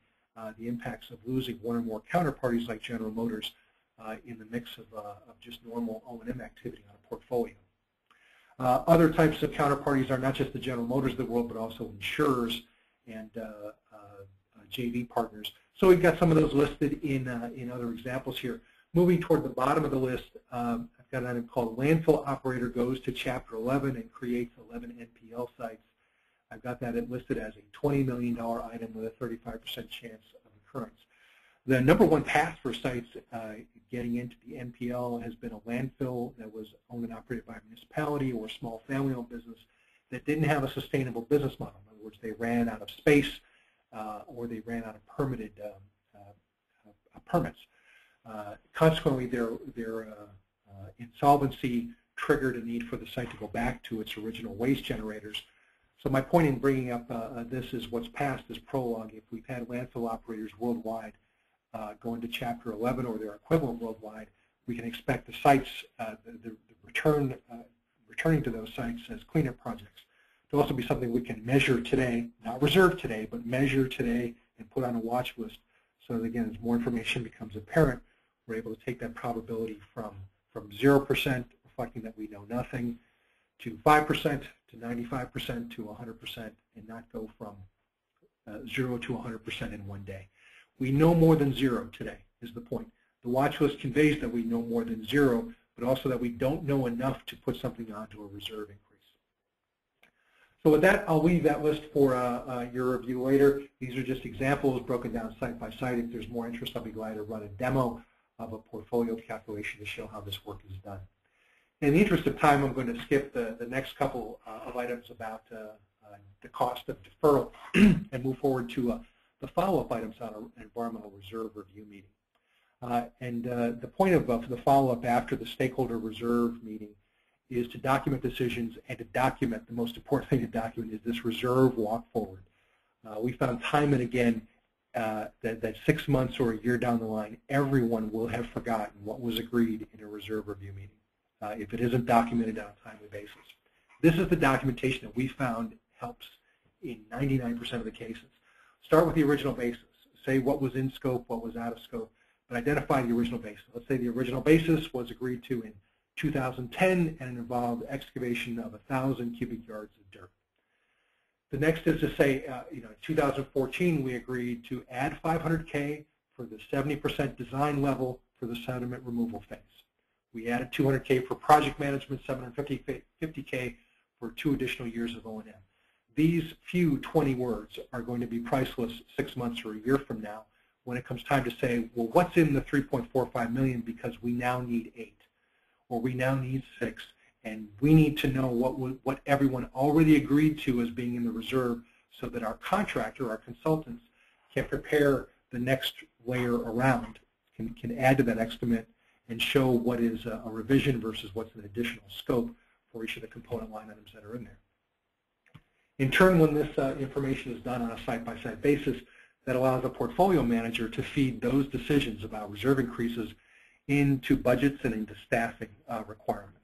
the impacts of losing one or more counterparties like General Motors in the mix of just normal O&M activity on a portfolio. Other types of counterparties are not just the General Motors of the world, but also insurers and JV partners. So we've got some of those listed in other examples here. Moving toward the bottom of the list, I've got an item called landfill operator goes to Chapter 11 and creates 11 NPL sites. I've got that listed as a $20 million item with a 35% chance of occurrence. The number one path for sites getting into the NPL has been a landfill that was owned and operated by a municipality or a small family-owned business that didn't have a sustainable business model. In other words, they ran out of space or they ran out of permitted permits. Consequently, their insolvency triggered a need for the site to go back to its original waste generators. So my point in bringing up this is what's past is prologue. If we've had landfill operators worldwide go into Chapter 11 or their equivalent worldwide, we can expect the sites, the returning to those sites as cleanup projects to also be something we can measure today, not reserve today, but measure today and put on a watch list so that, again, as more information becomes apparent, we're able to take that probability from 0%, reflecting that we know nothing, to 5%, to 95%, to 100%, and not go from 0 to 100% in one day. We know more than 0 today, is the point. The watch list conveys that we know more than 0, but also that we don't know enough to put something onto a reserve increase. So with that, I'll leave that list for your review later. These are just examples broken down site by site. If there's more interest, I'll be glad to run a demo of a portfolio calculation to show how this work is done. In the interest of time, I'm going to skip the next couple of items about the cost of deferral and move forward to the follow-up items on an environmental reserve review meeting. The point of the follow-up after the stakeholder reserve meeting is to document decisions and to document, the most important thing to document is this reserve walk forward. We found time and again that 6 months or a year down the line, everyone will have forgotten what was agreed in a reserve review meeting if it isn't documented on a timely basis. This is the documentation that we found helps in 99% of the cases. Start with the original basis. Say what was in scope, what was out of scope, but identify the original basis. Let's say the original basis was agreed to in 2010 and it involved excavation of 1,000 cubic yards of dirt. The next is to say, in 2014 we agreed to add 500K for the 70% design level for the sediment removal phase. We added 200K for project management, 750K for 2 additional years of O&M. These few 20 words are going to be priceless 6 months or a year from now when it comes time to say, well, what's in the 3.45 million because we now need 8 or we now need 6, and we need to know what everyone already agreed to as being in the reserve so that our contractor, our consultants, can prepare the next layer around, can add to that estimate and show what is a revision versus what's an additional scope for each of the component line items that are in there. In turn, when this information is done on a site-by-site basis, that allows a portfolio manager to feed those decisions about reserve increases into budgets and into staffing requirements.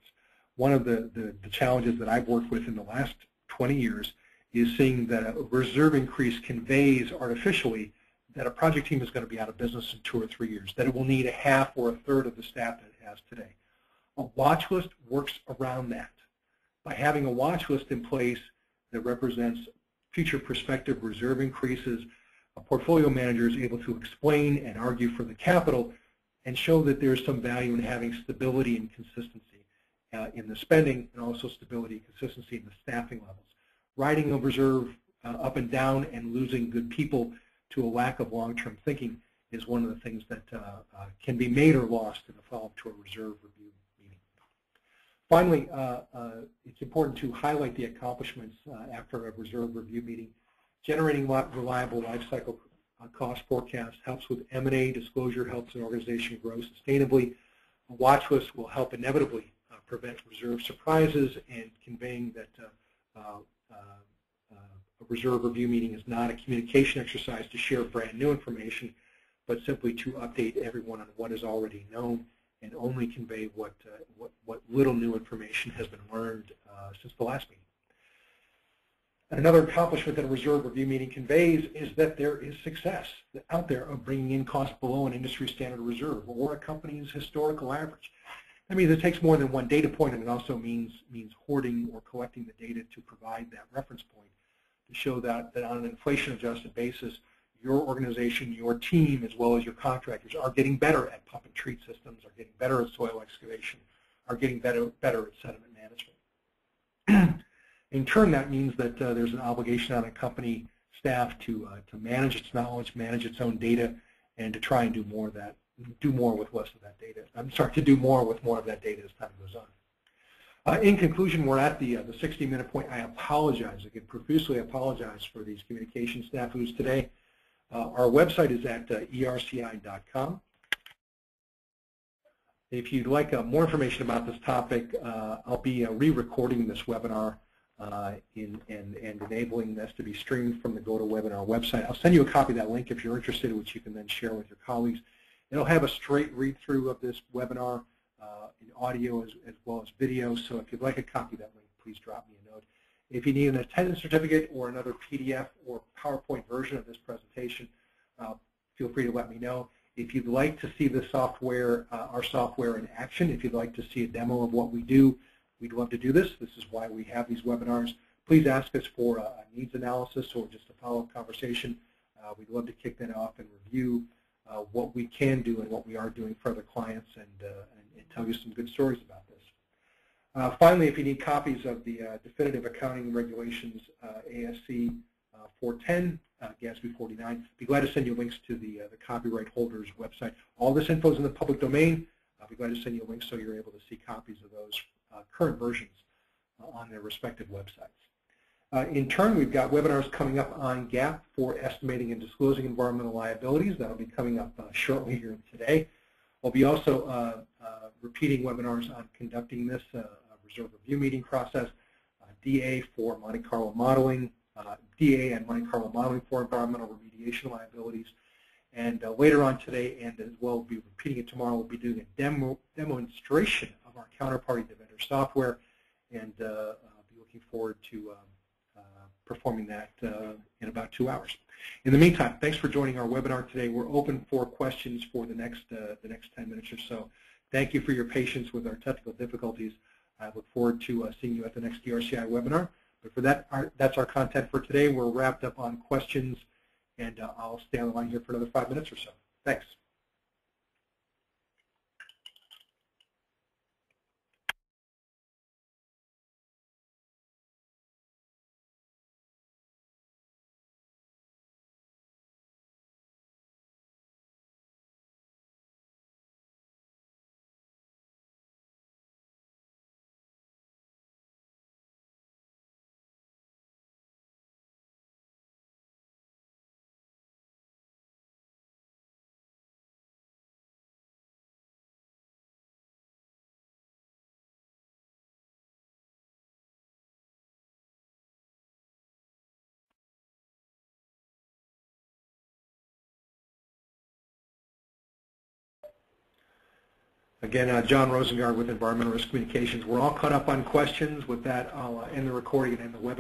One of the challenges that I've worked with in the last 20 years is seeing that a reserve increase conveys artificially that a project team is going to be out of business in 2 or 3 years, that it will need a half or a third of the staff that it has today. A watch list works around that. By having a watch list in place that represents future prospective reserve increases, a portfolio manager is able to explain and argue for the capital and show that there's some value in having stability and consistency in the spending and also stability and consistency in the staffing levels. Riding a reserve up and down and losing good people to a lack of long-term thinking is one of the things that can be made or lost in the follow-up to a reserve review meeting. Finally, it's important to highlight the accomplishments after a reserve review meeting. Generating reliable life cycle cost forecasts helps with M&A disclosure, helps an organization grow sustainably. A watch list will help inevitably prevent reserve surprises and conveying that a reserve review meeting is not a communication exercise to share brand new information, but simply to update everyone on what is already known and only convey what little new information has been learned since the last meeting. Another accomplishment that a reserve review meeting conveys is that there is success out there of bringing in costs below an industry standard reserve or a company's historical average. That means it takes more than one data point, and it also means hoarding or collecting the data to provide that reference point to show that on an inflation-adjusted basis, your organization, your team, as well as your contractors are getting better at pump and treat systems, are getting better at soil excavation, are getting better at sediment management. In turn, that means that there's an obligation on a company staff to manage its knowledge, manage its own data, and to try and do more of that, do more with less of that data. I'm sorry, to do more with more of that data as time goes on. In conclusion, we're at the 60-minute point. I apologize, again, profusely apologize for these communication snafus today. Our website is at erci.com. If you'd like more information about this topic, I'll be re-recording this webinar and enabling this to be streamed from the GoToWebinar website. I'll send you a copy of that link if you're interested, which you can then share with your colleagues. It'll have a straight read-through of this webinar in audio as well as video, so if you'd like a copy of that link, please drop me a note. If you need an attendance certificate or another PDF or PowerPoint version of this presentation, feel free to let me know. If you'd like to see the software, our software in action, if you'd like to see a demo of what we do, we'd love to do this. This is why we have these webinars. Please ask us for a needs analysis or just a follow-up conversation. We'd love to kick that off and review what we can do and what we are doing for other clients and tell you some good stories about this. Finally, if you need copies of the Definitive Accounting Regulations ASC 410, GASB 49, be glad to send you links to the copyright holder's website. All this info is in the public domain. I'll be glad to send you links so you're able to see copies of those current versions on their respective websites. In turn, we've got webinars coming up on GAAP for estimating and disclosing environmental liabilities. That'll be coming up shortly here today. We'll be also repeating webinars on conducting this reserve review meeting process, DA for Monte Carlo modeling, DA and Monte Carlo modeling for environmental remediation liabilities. And later on today, and as well, we'll be repeating it tomorrow, we'll be doing a demonstration of our counterparty to vendor software, and I'll be looking forward to performing that in about 2 hours. In the meantime, thanks for joining our webinar today. We're open for questions for the next 10 minutes or so. Thank you for your patience with our technical difficulties. I look forward to seeing you at the next DRCI webinar. But for that, that's our content for today. We're wrapped up on questions, and I'll stay on the line here for another 5 minutes or so. Thanks. Again, John Rosengard with Environmental Risk Communications. We're all caught up on questions. With that, I'll end the recording and end the webinar.